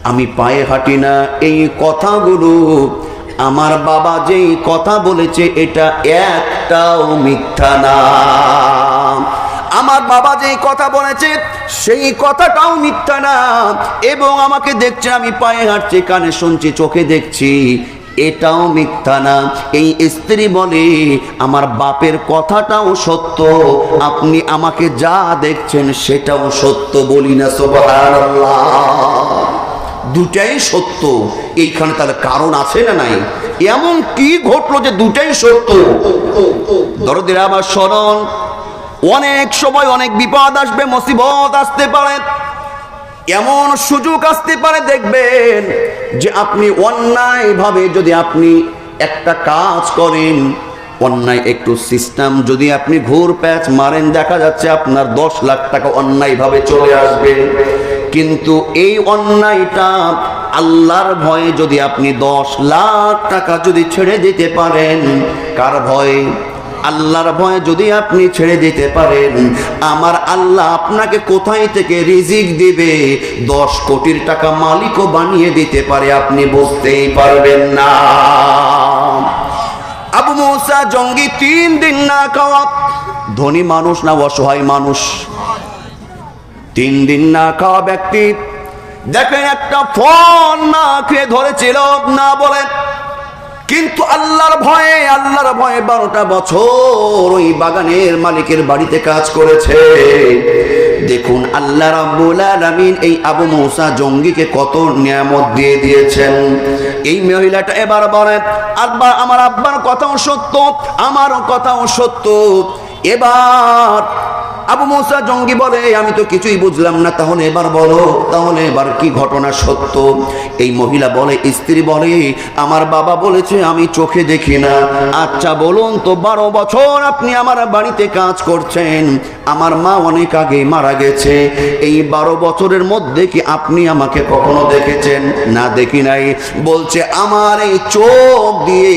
আমি পায়ে হাঁটি না, এই কথাগুলো আমার বাবা যেই কথা বলেছে এটা একটাও মিথ্যা না। আমার বাবা যেই কথা বলেছে সেই কথাটাও মিথ্যা না। এবং আমাকে দেখছে আমি পায়ে হাঁটছি, কানে শুনছি, চোখে দেখছি, এটাও মিথ্যা না। এই স্ত্রী বলে আমার বাপের কথাটাও সত্য, আপনি আমাকে যা দেখছেন সেটাও সত্য। বলি না সুবহানাল্লাহ। দুটাই সত্য। এইখানে তাহলে কারণ আছে না নাই? এমন কি ঘটলো যে দুটাই সত্য? দরদিরা আমার স্মরণ, অনেক সময় অনেক বিপদ আসবে, মুসিবত আসতে পারে, এমন সুযোগ আসতে পারে দেখবেন যে আপনি অন্যায়ভাবে যদি আপনি একটা কাজ করেন, অন্যায় একটু সিস্টেম যদি আপনি ঘুর প্যাচ মারেন, দেখা যাচ্ছে আপনার 10 লাখ টাকা অন্যায়ভাবে চলে আসবে। কিন্তু এই অন্যায়টা আল্লাহর ভয়ে যদি আপনি 10 লাখ টাকা যদি ছেড়ে দিতে পারেন, কার ভয়ে? আল্লাহর ভয়ে যদি আপনি ছেড়ে দিতে পারেন, আমার আল্লাহ আপনাকে কোথায় থেকে রিজিক দিবে, 10 কোটির টাকা মালিকও বানিয়ে দিতে পারে, আপনি বুঝতেই পারবেন না। মুসা জঙ্গি 3 দিন না খাওয়া, ধনী মানুষ না অসহায় মানুষ, 3 দিন না খাওয়া ব্যক্তি দেখেন একটা ফল না খেয়ে ধরেছিল না বলে, কিন্তু আল্লাহর ভয়ে 12টা বছর ওই বাগানের মালিকের বাড়িতে কাজ করেছে। দেখুন আল্লাহ রাব্বুল আলামিন এই আবু মুসা জঙ্গিকে কত নিয়ামত দিয়ে দিয়েছেন। এই মহিলাটা এবার বলে, আব্বা আমার আব্বার কথাও সত্য, আমারও কথাও সত্য। এবার আবু মুসা জঙ্গি বলে, আমি তো কিছুই বুঝলাম না, তাহলে এবার বলো, তাহলে এবার কি ঘটনা সত্য? এই মহিলা বলে, স্ত্রী বলে, আমার বাবা বলেছে আমি চোখে দেখি না। আচ্ছা বলুন তো, 12 বছর আপনি আমার বাড়িতে কাজ করছেন, আমার মা অনেক আগে মারা গেছে, এই 12 বছরের মধ্যে কি আপনি আমাকে কখনো দেখেছেন? না দেখি নাই। বলছে আমার এই চোখ দিয়ে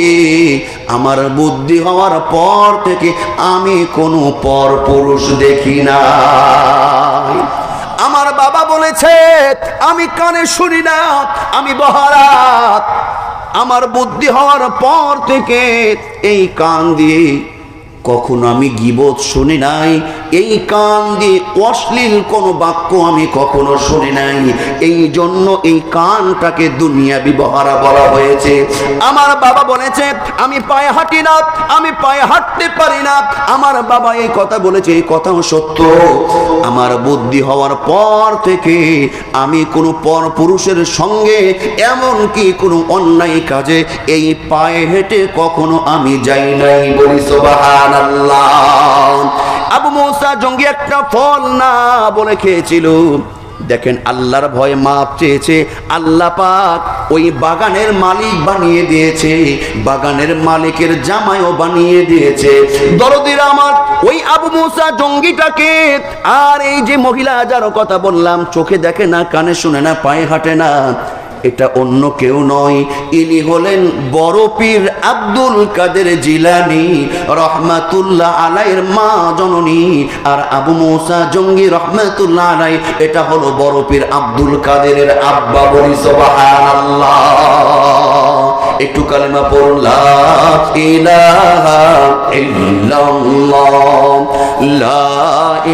আমার বুদ্ধি হওয়ার পর থেকে আমি কোনো পর পুরুষ দেখি না। আমার বাবা বলেছে আমি কানে শুনি না, আমি বহারাত, আমার বুদ্ধি হওয়ার পর থেকে এই কান দিয়ে কখনো আমি গীবত শুনি নাই, এই কান দিয়ে অশ্লীল কোনো বাক্য আমি কখনো শুনি নাই, এই জন্য এই কানটাকে দুনিয়াবি বহারা বলা হয়েছে। আমার বাবা বলেছে আমি পায়ে হাঁটি না, আমি পায়ে হাঁটতে পারি না, আমার বাবা এই কথা বলেছে, এই কথাও সত্য। আমার বুদ্ধি হওয়ার পর থেকে আমি কোনো পর পুরুষের সঙ্গে এমনকি কোনো অন্যায় কাজে এই পায়ে হেঁটে কখনো আমি যাই নাই। বলি সুবহানাল্লাহ। আবু মুসা জঙ্গি একটা ফল না বলে খেয়েছিল। দেখেন আল্লাহর ভয়ে মাপ চেয়েছে, আল্লাহ পাক ওই বাগানের মালিক বানিয়ে দিয়েছে, বাগানের মালিকের জামাইও বানিয়ে দিয়েছে। দরদির আমার ওই আবু মুসা জঙ্গিটাকে, আর এই যে মহিলা যার কথা বললাম, চোখে দেখে না, কানে শুনে না, পায়ে হাঁটে না, এটা অন্য কেউ নয়, ইনি হলেন বড় পীর আব্দুল কাদের জিলানী রহমাতুল্লাহ আলাইহির মা জননী। আর আবু মুসা জঙ্গি রহমাতুল্লাহ আলাইহি এটা হলো বড় পীর আব্দুল কাদেরের আব্বা। বলি সুবহানাল্লাহ। একটু কালেমা পড়ুন, লা ইলাহা ইল্লাল্লাহ, লা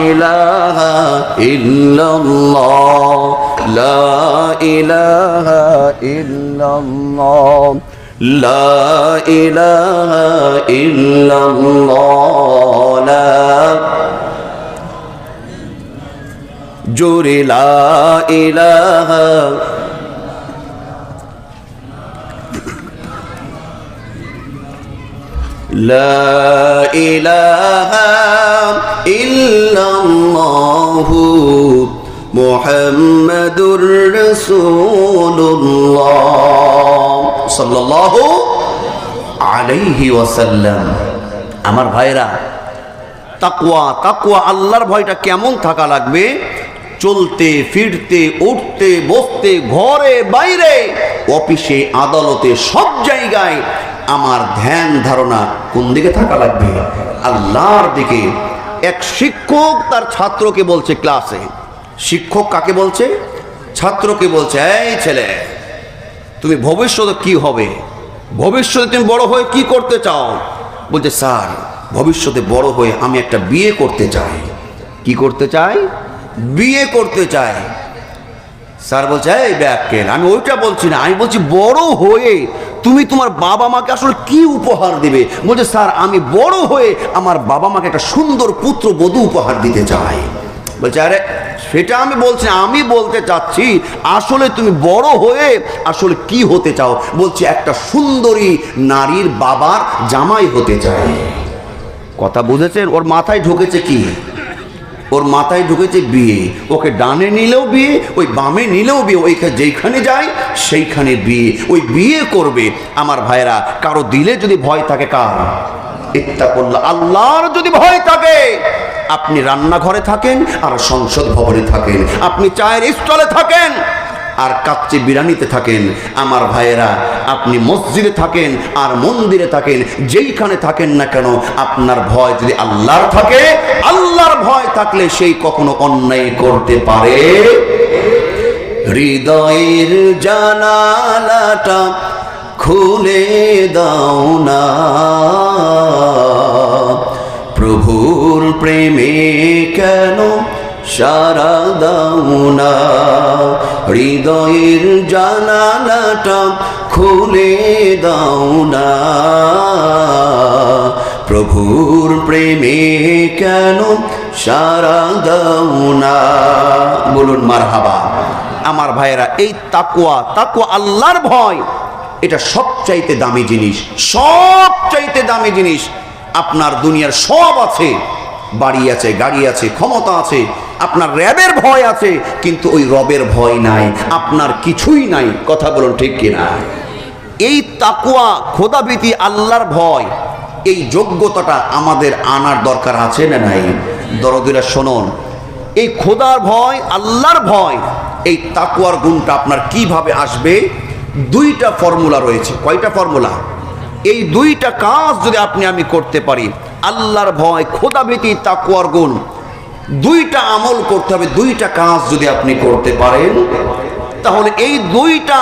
ইলাহা ইল্লাল্লাহ, লা ইলাহা ইল্লাল্লাহ, লা ইলাহা ইল্লাল্লাহ, জোরে লা ইলাহা লা ইলাহা ইল্লাল্লাহু মুহাম্মাদুর রাসূলুল্লাহ সাল্লাল্লাহু আলাইহি ওয়াসাল্লাম। আমার ভাইরা, তাকওয়া তাকওয়া আল্লাহর ভয়টা কেমন থাকা লাগবে? চলতে ফিরতে, উঠতে বসতে, ঘরে বাইরে, অফিসে আদালতে, সব জায়গায় আমার ধ্যান ধারণা কোন দিকে থাকা লাগবে? আল্লাহর দিকে। এক শিক্ষক তার ছাত্রকে বলছে ক্লাসে, শিক্ষক কাকে বলছে? ছাত্রকে বলছে, এই ছেলে, তুমি ভবিষ্যতে কি হবে? ভবিষ্যতে তুমি বড় হয়ে কি করতে চাও? বলছে, স্যার ভবিষ্যতে বড় হয়ে আমি একটা বিয়ে করতে চাই। কি করতে চাই? বিয়ে করতে চাই। স্যার বলছে, এই ব্যাকেল, আমি ওইটা বলছি না, আমি বলছি বড় হয়ে তুমি তোমার বাবা মাকে আসলে কি উপহার দিবে? বলছে, স্যার আমি বড় হয়ে আমার বাবা মাকে একটা সুন্দর পুত্র বধূ উপহার দিতে চাই। বলছে, আরে সেটা আমি বলছি না, আমি বলতে চাচ্ছি আসলে তুমি বড় হয়ে আসলে কি হতে চাও? বলছি একটা সুন্দরী নারীর বাবার জামাই হতে চাই। কথা বুঝেছেন? ওর মাথায় ঢুকেছে কি? ওর মাথায় ঢুকেছে বিয়ে। ওকে ডানে নিলেও বিয়ে, ওই বামে নিলেও বিয়ে, ওইখানে যেইখানে যায় সেইখানে বিয়ে, ওই বিয়ে করবে। আমার ভাইরা, কারো দিলে যদি ভয় থাকে, কার? ইত্তাকুল্লাহ, আল্লাহর যদি ভয় থাকে, আপনি রান্নাঘরে থাকেন আর সংসদ ভবনে থাকেন, আপনি চায়ের স্টলে থাকেন আর কাচ্চি বিরিয়ানিতে থাকেন, আমার ভাইয়েরা আপনি মসজিদে থাকেন আর মন্দিরে থাকেন, যেইখানে থাকেন না কেন, আপনার ভয় যদি আল্লাহর থাকে, আল্লাহর ভয় থাকলে সেই কখনো অন্যায় করতে পারে। হৃদয়ের জানালাটা খুলে দাও না, সারা দাও না, হৃদয়ের জানালাটা খুলে দাও না, প্রভুর প্রেমে কেন সারা দাও না। বলুন মারহাবা। আমার ভাইয়েরা, এই তাকওয়া আল্লাহর ভয়, এটা সবচাইতে দামি জিনিস, সবচাইতে দামি জিনিস। আপনার দুনিয়ার সব আছে, বাড়ি আছে, গাড়ি আছে, ক্ষমতা আছে, আপনার রবের ভয় আছে, কিন্তু ওই রবের ভয় নাই, আপনার কিছুই নাই। কথা বলুন ঠিক কিনা? এই তাকওয়া, খোদাভীতি, আল্লাহর ভয়, এই যোগ্যতাটা আমাদের আনার দরকার আছে না নাই? দরদিরা শুনুন, এই খোদার ভয়, আল্লাহর ভয়, এই তাকওয়ার গুণটা আপনার কিভাবে আসবে? দুইটা ফর্মুলা রয়েছে। কয়টা ফর্মুলা? এই দুইটা কাজ যদি আপনি আমি করতে পারি, আল্লাহর ভয়, খোদাভীতি, তাকওয়ার গুণ, দুইটা আমল করতে হবে। দুইটা কাজ যদি আপনি করতে পারেন, তাহলে এই দুইটা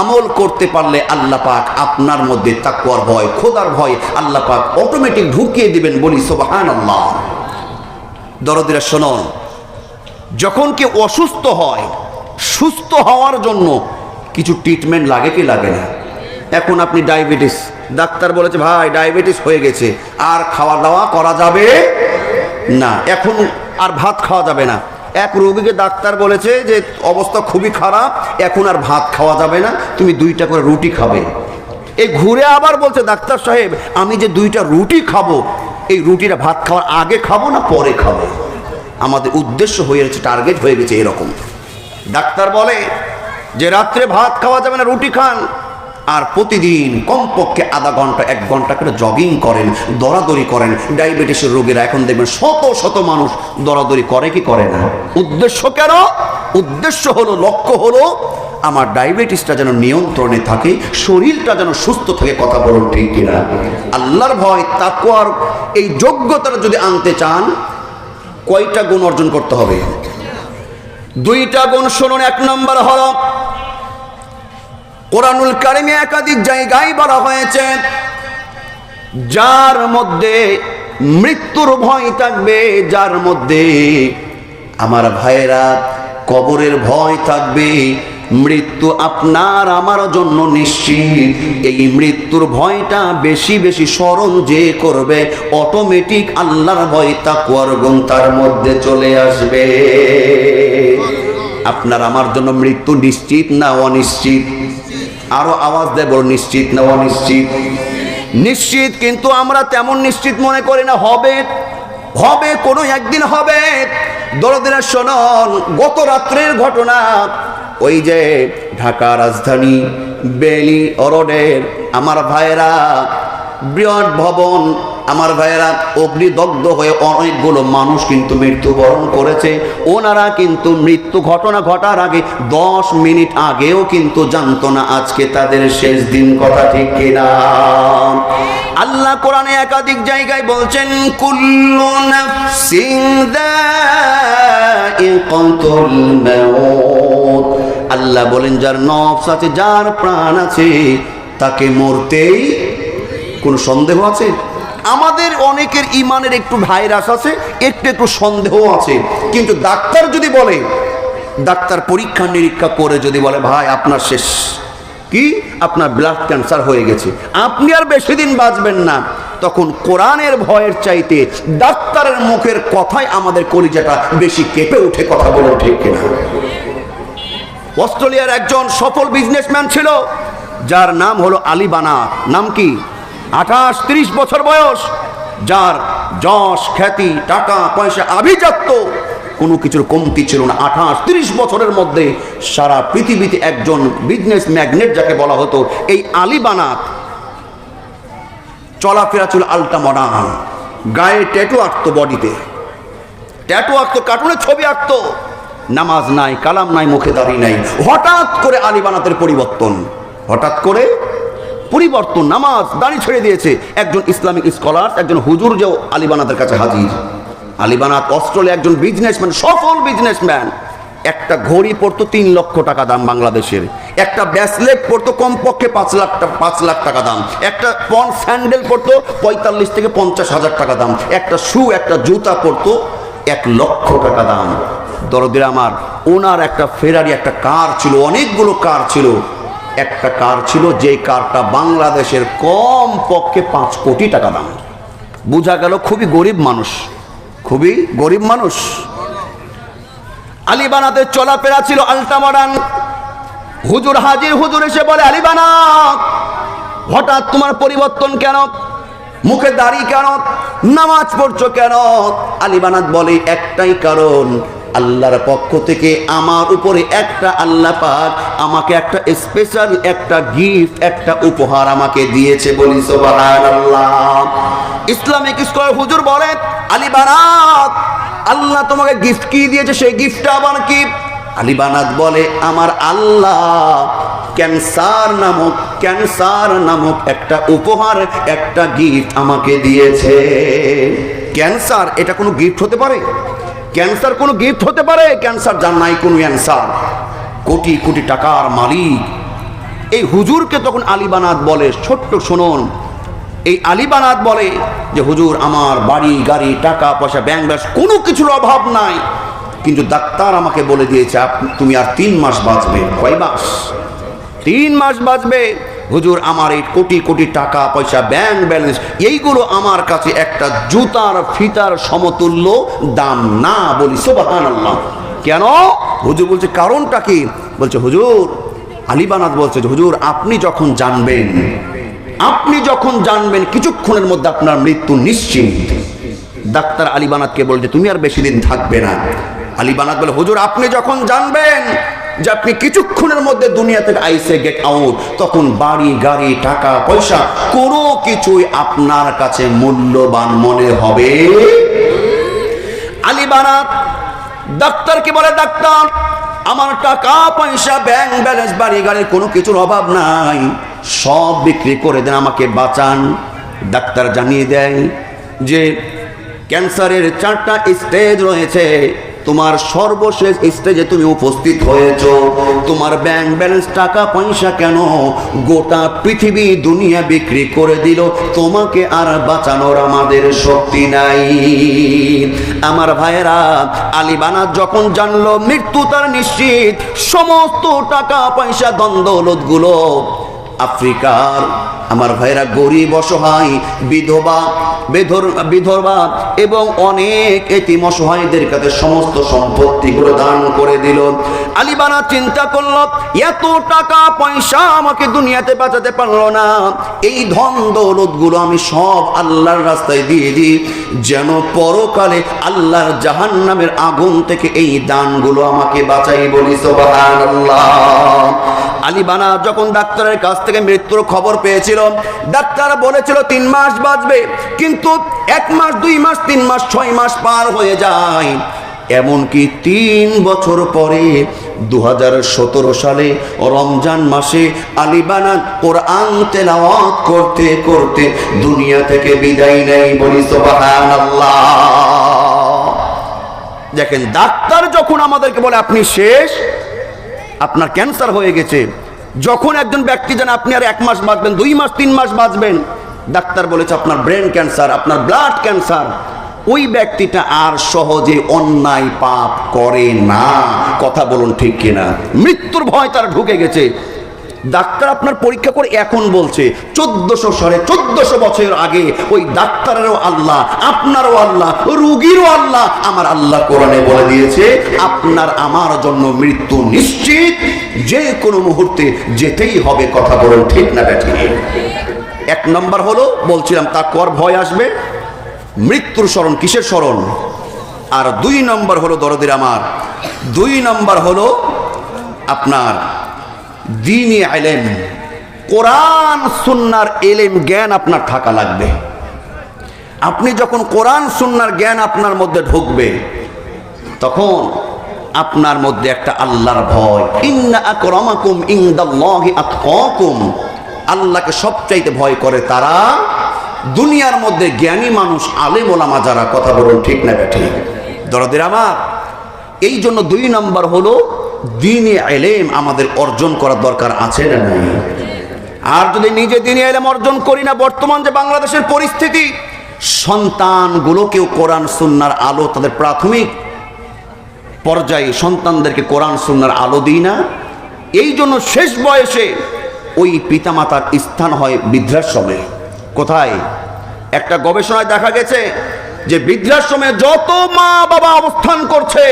আমল করতে পারলে আল্লাহ পাক আপনার মধ্যে তাকওয়ার ভয়, খোদার ভয় আল্লাহ পাক অটোমেটিক ঢুকিয়ে দিবেন। বলি সুবহানাল্লাহ। দরদিরা শুনুন, যখন কেউ অসুস্থ হয়, সুস্থ হওয়ার জন্য কিছু ট্রিটমেন্ট লাগে কি লাগে না? এখন আপনি ডায়াবেটিস, ডাক্তার বলেছে ভাই ডায়াবেটিস হয়ে গেছে, আর খাওয়া দাওয়া করা যাবে না, এখন আর ভাত খাওয়া যাবে না। এক রোগীকে ডাক্তার বলেছে যে অবস্থা খুবই খারাপ, এখন আর ভাত খাওয়া যাবে না, তুমি 2টা করে রুটি খাবে। এই ঘুরে আবার বলছে ডাক্তার সাহেব, আমি যে 2টা রুটি খাবো, এই রুটিটা ভাত খাওয়ার আগে খাবো না পরে খাবো? আমাদের উদ্দেশ্য হয়ে গেছে, টার্গেট হয়ে গেছে এরকম। ডাক্তার বলে যে রাত্রে ভাত খাওয়া যাবে না, রুটি খান, আর প্রতিদিন কমপক্ষে আধা ঘন্টা 1 ঘন্টা করে জগিং করেন, দৌড়াদৌড়ি করেন। ডায়াবেটিসের রোগীরা এখন দেখবেন শত শত মানুষ দৌড়াদৌড়ি করে কি করে না? উদ্দেশ্য কেন? উদ্দেশ্য হলো, লক্ষ্য হলো আমার ডায়াবেটিসটা যেন নিয়ন্ত্রণে থাকে, শরীরটা যেন সুস্থ থাকে। কথা বলুন ঠিক কিনা? আল্লাহর ভয়, তাকওয়ার এই যোগ্যতাটা যদি আনতে চান, কয়টা গুণ অর্জন করতে হবে? 2টা গুণ শুনুন। 1 নম্বর হলো, কোরআনুল কারিমে একাধিক জায়গায় বলা হয়েছে, যার মধ্যে মৃত্যুর ভয় থাকবে, যার মধ্যে আমার ভাইয়েরা কবরের ভয় থাকবে, মৃত্যু আপনার আমার জন্য নিশ্চিত। এই মৃত্যুর ভয়টা বেশি বেশি স্মরণ যে করবে, অটোমেটিক আল্লাহর ভয়, তাকওয়ার গুণ তার মধ্যে চলে আসবে। আপনার আমার জন্য মৃত্যু নিশ্চিত না অনিশ্চিত? আরো আওয়াজ দেয়, বল নিশ্চিত না অনিশ্চিত? নিশ্চিত, কিন্তু আমরা তেমন নিশ্চিত মনে করি না। হবে, হবে, কোনো একদিন হবে। দরদিরা শুনুন, গত রাত্রের ঘটনা, ওই যে ঢাকা রাজধানী বেলি রোডের আমার ভাইয়েরা, বৃহৎ ভবন, আমার ভাইয়েরা অগ্নিদগ্ধ হয়ে অনেকগুলো মানুষ কিন্তু মৃত্যুবরণ করেছে। ওনারা কিন্তু মৃত্যু ঘটনা ঘটার আগে 10 মিনিট আগেও কিন্তু জানতো না আজকে তাদের শেষ দিন। কথা ঠিক কিনা? আল্লাহ কোরআনে একাধিক জায়গায় বলছেন, কুল্লু নাফসিন যায়িকাতুল মাউত। আল্লাহ বলেন, যার নফস আছে, যার প্রাণ আছে, তাকে মরতেই কোনো সন্দেহ আছে? আমাদের অনেকের ইমানের একটু ভাইরাস আছে, একটু একটু সন্দেহ আছে। কিন্তু ডাক্তার যদি বলে, ডাক্তার পরীক্ষা নিরীক্ষা করে যদি বলে ভাই আপনার শেষ, কি আপনার ব্লাড ক্যান্সার হয়ে গেছে, আপনি আর বেশি দিন বাঁচবেন না, তখন কোরআনের ভয়ের চাইতে ডাক্তারের মুখের কথাই আমাদের কলিজাটা বেশি কেঁপে উঠে। কথা বলে ঠিক কিনা? অস্ট্রেলিয়ার একজন সফল বিজনেসম্যান ছিল, যার নাম হলো আলী বানাত। নাম কি? 28-30 বছর বয়স, যার যশ, খ্যাতি, টাকা পয়সা, আভিজাত্য কোনো কিছুর কমতি ছিল না। 28-30 বছরের মধ্যে সারা পৃথিবীতে একজন বিজনেস ম্যাগনেট যাকে বলা হতো, এই আলী বানাত চলাফেরা ছিল আলটা মডার্ন, গায়ে ট্যাটু আঁকতো, বডিতে ট্যাটু আঁকতো, কার্টুনের ছবি আঁকতো, নামাজ নাই, কালাম নাই, মুখে দাড়ি নাই। হঠাৎ করে আলী বানাতের পরিবর্তন, হঠাৎ করে পরিবর্তন, নামাজ দাড়ি ছেড়ে দিয়েছে। একজন ইসলামিক স্কলার, একজন হুজুর যে আলী বানাতের কাছে হাজির। আলী বানাত অস্ট্রেলিয়া একজন বিজনেসম্যান, সফল বিজনেসম্যান। একটা ঘড়ি পড়তো 3 লক্ষ টাকা দাম বাংলাদেশের, একটা ব্রেসলেট পড়তো কমপক্ষে 5 লাখ টাকা দাম, একটা পন স্যান্ডেল পড়তো 45 থেকে 50 হাজার টাকা দাম, একটা শু, একটা জুতা পড়তো 1 লক্ষ টাকা দাম। দরদিরা আমার, ওনার একটা ফেরারি একটা কার ছিল, অনেকগুলো কার ছিল। একটা কার ছিল যে কারটা বাংলাদেশের কম পক্ষে 5 কোটি টাকা দাম। বোঝা গেল খুবই গরিব মানুষ, খুবই গরিব মানুষ। আলী বানাতের চলাফেরা ছিল আলটা মডার্ন। হুজুর হাজির, হুজুর এসে বলে, আলী বানাত হঠাৎ তোমার পরিবর্তন কেন? মুখে দাড়ি কেন? নামাজ পড়ছো কেন? আলী বানাত বলে, একটাই কারণ, আল্লাহর পক্ষ থেকে আমার উপরে একটা আল্লাহ পাক আমাকে একটা স্পেশাল একটা গিফট, একটা উপহার আমাকে দিয়েছে। বলি সুবহানাল্লাহ। ইসলামিক স্কলার হুজুর বলে, আলী বানাত আল্লাহ তোমাকে গিফট কি দিয়েছে, সেই গিফটটা আবার কি? আলী বানাত বলে, আমার আল্লাহ ক্যান্সার নামক একটা উপহার, একটা গিফট আমাকে দিয়েছে। ক্যান্সার এটা কোনো গিফট হতে পারে? ক্যান্সার কোনো গিফট হতে পারে? ক্যান্সার যার নাই কোনো অ্যান্সার, কোটি কোটি টাকার মালিক। এই হুজুরকে তখন আলী বানাত বলে, ছোট্ট শুনুন, এই আলী বানাত বলে যে হুজুর আমার বাড়ি গাড়ি টাকা পয়সা ব্যাংক ব্যালেন্স কোনো কিছুর অভাব নাই, কিন্তু ডাক্তার আমাকে বলে দিয়েছে তুমি আর 3 মাস বাঁচবে। কয় মাস? 3 মাস বাঁচবে। হুজুর আমার এই কোটি কোটি টাকা পয়সা ব্যাংক ব্যালেন্স এইগুলো আমার কাছে একটা জুতার ফিতার সমতুল্য দাম না। বলি সুবহানাল্লাহ। কেন? হুজুর বলছে কারণটা কি? বলছে হুজুর, আলী বানাত বলছে হুজুর আপনি যখন জানবেন কিছুক্ষণের মধ্যে আপনার মৃত্যু নিশ্চিত। ডাক্তার আলী বানাতকে বলছে তুমি আর বেশি দিন থাকবে না। আলী বানাত বলে, হুজুর আপনি যখন জানবেন যে আপনি কিছুক্ষণের মধ্যে দুনিয়া থেকে আইসে গেট আউট, তখন বাড়ি গাড়ি টাকা পয়সা কোনো কিছুই আপনার কাছে মূল্যবান মনে হবে। আলী বানাত ডাক্তারকে বলে, ডাক্তার আমার টাকা পয়সা ব্যাংক ব্যালেন্স বাড়ি গাড়ির কোনো কিছুর অভাব নাই, সব বিক্রি করে দেন, আমাকে বাঁচান। ডাক্তার জানিয়ে দেয় যে ক্যান্সারের 4টা স্টেজ রয়েছে, তোমার সর্বশেষ স্টেজে তুমি উপস্থিত হয়েছো। তোমার ব্যাংক ব্যালেন্স টাকা পয়সা কেন গোটা পৃথিবী দুনিয়া বিক্রি করে দিল, তোমাকে আর বাঁচানোর আমাদের শক্তি নাই। আমার ভাইয়েরা, আলী বানাত যখন জানলো মৃত্যু তার নিশ্চিত, সমস্ত টাকা পয়সা দ্বন্দ্বলত গুলো আফ্রিকার আমার ভাইরা গরিব অসহায় বিধবা এবং অনেক এতিম অসহায়দের কাছে সমস্ত সম্পত্তিগুলো দান করে দিল। আলী বানাত চিন্তা করল, এত টাকা পয়সা আমাকে দুনিয়াতে বাঁচাতে পারলো না, এই ধন দৌলতগুলো আমি সব আল্লাহর রাস্তায় দিয়ে দিই, যেন পরকালে আল্লাহর জাহান্নামের আগুন থেকে এই দানগুলো আমাকে বাঁচাই। বলি সুবহানাল্লাহ। আলী বানাত যখন ডাক্তারের কাছ থেকে মৃত্যুর খবর পেয়েছিল, ডাক্তার বলেছিল 3 মাস বাঁচবে, কিন্তু 1 মাস 2 মাস 3 মাস 6 মাস পার হয়ে যায়। এমনকি 3 বছর পরে 2017 সালে রমজান মাসে আলী বানাত কোরআন তেলাওয়াত করতে করতে দুনিয়া থেকে বিদায় নেয়। বলি সুবহানাল্লাহ। দেখেন, ডাক্তার যখন আমাদেরকে বলে আপনি শেষ, আপনার ক্যান্সার হয়ে গেছে, যখন একজন ব্যক্তি জানে আপনি আর 1 মাস বাঁচবেন, 2 মাস 3 মাস বাঁচবেন, ডাক্তার বলেছে আপনার ব্রেন ক্যান্সার, আপনার ব্লাড ক্যান্সার, ওই ব্যক্তিটা আর সহজে অন্যায় পাপ করে না। কথা বলুন ঠিক কিনা? মৃত্যুর ভয় তার ঢুকে গেছে। ডাক্তার আপনার পরীক্ষা করে এখন বলছে 1400 বছর আগে ওই ডাক্তারেরও আল্লাহ, আপনারও আল্লাহ, রোগীরও আল্লাহ, আমার আল্লাহ কোরআনে বলে দিয়েছে আপনার আমার জন্য মৃত্যু নিশ্চিত, যে কোনো মুহূর্তে যেতেই হবে। কথা বলুন ঠিক না ঠিক? 1 নম্বর হলো বলছিলাম তাকওয়ার ভয় আসবে, মৃত্যুর স্মরণ। কিসের স্মরণ? আর 2 নম্বর হলো দরদির আমার, 2 নম্বর হলো আপনার দ্বীনি ইলম, কোরআন সুন্নাহর ইলম জ্ঞান আপনার থাকা লাগবে। আপনি যখন কোরআন সুন্নাহর জ্ঞান আপনার মধ্যে ঢুকবে, তখন আপনার মধ্যে একটা আল্লাহর ভয়। ইন্না আকরামাকুম ইনদাল্লাহি আতকাকুম, আল্লাহকে সবচাইতে ভয় করে তারা, দুনিয়ার মধ্যে জ্ঞানী মানুষ আলেম ওলামা যারা। কথা বলুন ঠিক না ঠিক? দরদের আমার, এই জন্য 2 নম্বর হলো দ্বীনি ইলম আমাদের অর্জন করার দরকার আছে না নাই? আর যদি নিজে দ্বীনি ইলম অর্জন করি না, বর্তমান যে বাংলাদেশের পরিস্থিতি, সন্তানগুলোকেও কোরআন সুন্নাহর আলো তাদের প্রাথমিক পর্যায়ে সন্তানদেরকে কোরআন সুন্নাহর আলো দিই না। এই জন্য শেষ বয়সে ওই পিতামাতার স্থান হয় বৃদ্ধাশ্রমে। কোথায়? একটা গবেষণায় দেখা গেছে যে বৃদ্ধাশ্রমে যত মা বাবা অবস্থান করছে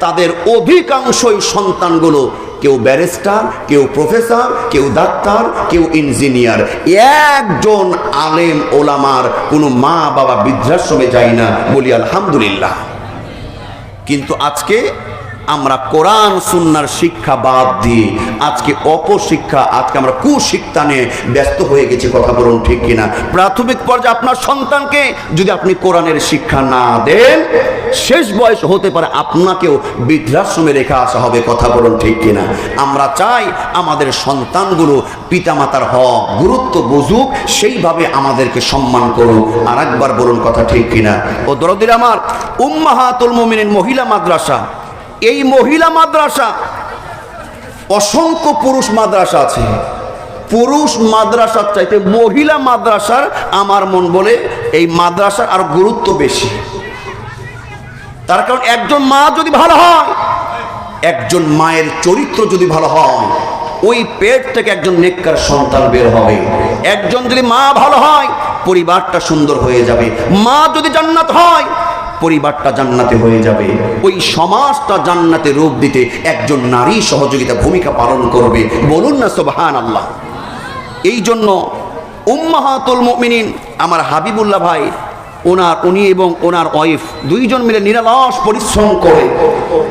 তাদের অধিকাংশই সন্তানগুলো কেউ ব্যারিস্টার, কেউ প্রফেসর, কেউ ডাক্তার, কেউ ইঞ্জিনিয়ার। একজন আলেম ওলামার কোনো মা বাবা বৃদ্ধাশ্রমে যায় না, বলি আলহামদুলিল্লাহ। কিন্তু আজকে আমরা কোরআন সুন্নাহর শিক্ষা বাদ দিয়ে আজকে অপশিক্ষা, আজকে আমরা কুশিক্ষা নিয়ে ব্যস্ত হয়ে গেছি। কথা বলুন ঠিক কিনা? প্রাথমিক পর্যায়ে আপনার সন্তানকে যদি আপনি কোরআনের শিক্ষা না দেন, শেষ বয়স হতে পারে আপনাকেও বৃদ্ধাশ্রমে রেখে আসা হবে। কথা বলুন ঠিক কিনা? আমরা চাই আমাদের সন্তানগুলো পিতামাতার হক গুরুত্ব বুঝুক, সেইভাবে আমাদেরকে সম্মান করুক। আর একবার বলুন কথা ঠিক কিনা? ও দরদির আমার, উম্মাহাতুল মুমিনিন মহিলা মাদ্রাসা, এই মহিলা মাদ্রাসা, অসংখ্য পুরুষ মাদ্রাসা আছে। পুরুষ মাদ্রাসার চাইতে মহিলা মাদ্রাসার আমার মন বলে এই মাদ্রাসার আর গুরুত্ব বেশি। তার কারণ একজন মা যদি ভালো হয়, একজন মায়ের চরিত্র যদি ভালো হয়, ওই পেট থেকে একজন নেককার সন্তান বের হবে। একজন যদি মা ভালো হয়, পরিবারটা সুন্দর হয়ে যাবে। মা যদি জান্নাত হয়, পরিবারটা জান্নাতে হয়ে যাবে। ওই সমাজটা জান্নাতে রূপ দিতে একজন নারী সহযোগিতা ভূমিকা পালন করবে। বলুন না সুবহানাল্লাহ। এই জন্য উম্মাহাতুল মুমিনিন আমার হাবিবুল্লাহ ভাই, উনি এবং ওনার ওয়াইফ দুইজন মিলে নিরলস পরিশ্রম করে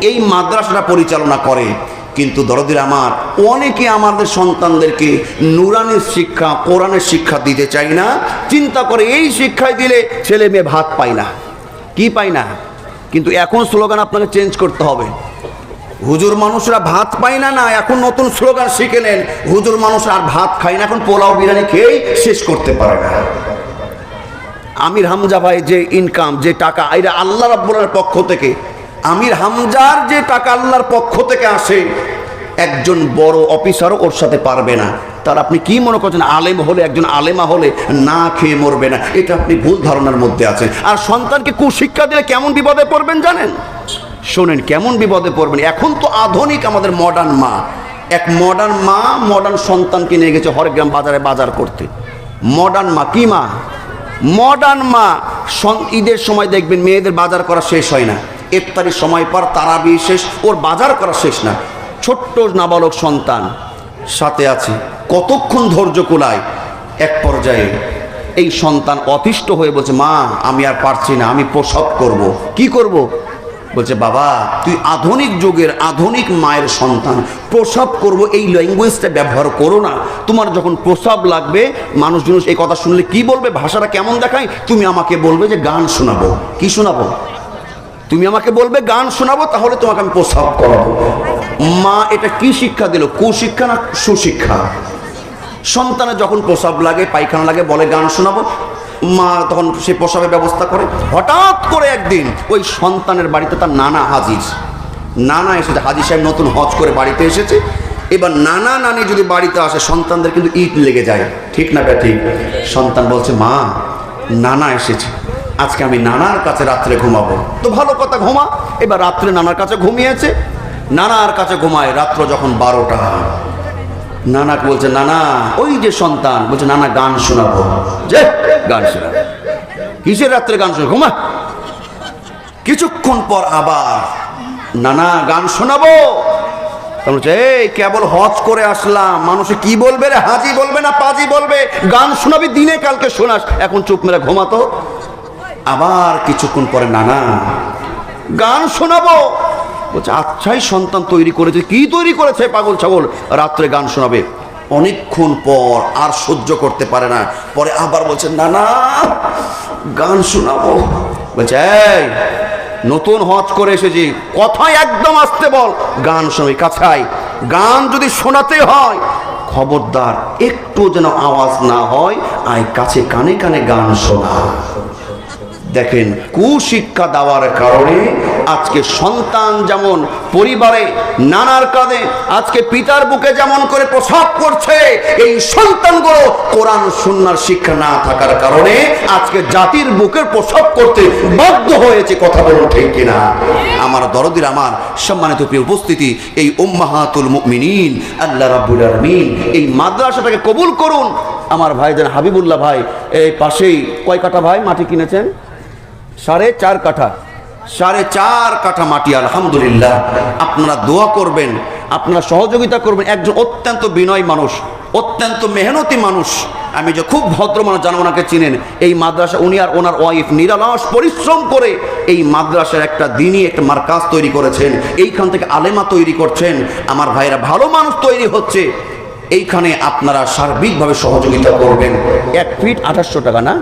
এই মাদ্রাসাটা পরিচালনা করে। কিন্তু দরদির আমার, অনেকে আমাদের সন্তানদেরকে নুরানির শিক্ষা, কোরআনের শিক্ষা দিতে চায় না। চিন্তা করে এই শিক্ষায় দিলে ছেলে মেয়ে ভাত পায় না, কি পায় না। কিন্তু এখন স্লোগান আপনাকে চেঞ্জ করতে হবে। হুজুর মানুষরা ভাত পায় না, না, এখন নতুন স্লোগান শিখে নেন, হুজুর মানুষ আর ভাত খায় না, এখন পোলাও বিরিয়ানি খেয়েই শেষ করতে পারে না। আমির হামজা ভাই যে ইনকাম, যে টাকা, এটা আল্লাহ রাব্বুল আলামিনের পক্ষ থেকে। আমির হামজার যে টাকা আল্লাহর পক্ষ থেকে আসে, একজন বড় অফিসারও ওর সাথে পারবে না। তার আপনি কি মনে করছেন আলেম হলে, একজন আলেমা হলে না খেয়ে মরবে না? এটা আপনি ভুল ধারণার মধ্যে আছেন। আর সন্তানকে কুশিক্ষা দিলে কেমন বিপদে পড়বেন জানেন? শোনেন কেমন বিপদে পড়বেন। এখন তো আধুনিক আমাদের মডার্ন মা, এক মডার্ন মা মডার্ন সন্তানকে নিয়ে গেছে হরগ্রাম বাজারে বাজার করতে। মডার্ন মা, কি মা? মডার্ন মা। ঈদের সময় দেখবেন মেয়েদের বাজার করা শেষ হয় না, ইফতারির সময় পর তারাবি শেষ, ওর বাজার করা শেষ না। ছোট্ট নাবালক সন্তান সাথে আছে, কতক্ষণ ধৈর্য কুলায়? এক পর্যায়ে এই সন্তান অতিষ্ঠ হয়ে বলছে, মা আমি আর পারছি না, আমি প্রসব করব। কি করব? বলছে, বাবা তুই আধুনিক যুগের আধুনিক মায়ের সন্তান, প্রসব করব এই ল্যাঙ্গুয়েজটা ব্যবহার করো না। তোমার যখন প্রসব লাগবে, মানুষজন এই কথা শুনলে কি বলবে, ভাষাটা কেমন দেখায়, তুমি আমাকে বলবে যে গান শোনাবো। কি শোনাবো? তুমি আমাকে বলবে গান শোনাবো, তাহলে তোমাকে আমি প্রসব করাবো। মা এটা কি শিক্ষা দিল? কুশিক্ষা না সুশিক্ষা? সন্তানের যখন প্রসব লাগে, পায়খানা লাগে, বলে গান শোনাবো, মা তখন সে প্রসবের ব্যবস্থা করে। হঠাৎ করে একদিন ওই সন্তানের বাড়িতে তার নানা হাজির, নানা এসেছে। হাজি সাহেব নতুন হজ করে বাড়িতে এসেছে। এবার নানা নানি যদি বাড়িতে আসে, সন্তানদের কিন্তু ঈদ লেগে যায়, ঠিক না ঠিক? সন্তান বলছে, মা নানা এসেছে, আজকে আমি নানার কাছে রাত্রে ঘুমাবো। তো ভালো কথা, ঘুমা। এবার রাত্রে নানার কাছে ঘুমিয়েছে, নানার কাছে ঘুমায়। রাত্র যখন 12টা, নানাকে বলছে, নানা, ওই যে সন্তান বলছে, নানা গান শোনাবো। যে গান শোনাবো? কিসের রাত্রে গান শোনাবো? ঘুমা। কিছুক্ষণ পর আবার, নানা গান শোনাবো। বলছে, এই কেবল হজ করে আসলাম, মানুষে কি বলবে রে, হাজি বলবে না পাজি বলবে, গান শোনাবি দিনে কালকে শোনাস, এখন চুপ মেরে ঘুমাতো। আবার কিছুক্ষণ পরে, নানা গান শোনাবো। বলছে, আচ্ছাই সন্তান তৈরি করেছে। কি তৈরি করেছে পাগল ছাগল, রাত্রে গান শোনাবে। অনেকক্ষণ পর আর সহ্য করতে পারে না, পরে আবার বলছে, নানা গান শোনাবো। বলছে, এই নতুন হজ করে এসেছি, কথাই একদম আস্তে বল, গান শোনাই। কাছাই গান যদি শোনাতে হয়, খবরদার একটু যেন আওয়াজ না হয়, আয় কাছে, কানে কানে গান শোনা। দেখেন, কুশিক্ষা দেওয়ার কারণে আজকে সন্তান যেমন পরিবারে নানার কাঁধে আজকে পিতার বুকে যেমন করে প্রসব করছে, এই সন্তানগুলো কোরআন সুন্নাহর শিক্ষা না থাকার কারণে আজকে জাতির বুকের প্রসব করতে বাধ্য হয়েছে। কথা বলুন ঠিক কিনা? আমার দরদির, আমার সম্মানিত প্রিয় উপস্থিতি, এই উম্মাহাতুল মুমিনিন, আল্লাহ রাব্বুল আলামিন এই মাদ্রাসাটাকে কবুল করুন। আমার ভাইজান হাবিবুল্লাহ ভাই এই পাশেই কয় কাঠা ভাই মাটি কিনেছেন? 4.5 কাঠা, 4.5 কাঠা মাটি। আলহামদুলিল্লাহ, আপনারা দোয়া করবেন, আপনারা সহযোগিতা করবেন। একজন অত্যন্ত বিনয় মানুষ, অত্যন্ত মেহনতি মানুষ, আমি যে খুব ভদ্র মানুষ, জানো ওনাকে চিনেন। এই মাদ্রাসা উনি আর ওনার ওয়াইফ নিরলস পরিশ্রম করে এই মাদ্রাসার একটা দিনই একটা মার্কাজ তৈরি করেছেন, এইখান থেকে আলেমা তৈরি করছেন। আমার ভাইরা ভালো মানুষ তৈরি হচ্ছে, এইখানে আপনারা সার্বিকভাবে সহযোগিতা করবেন। 1 ফিট 2800 টাকা না?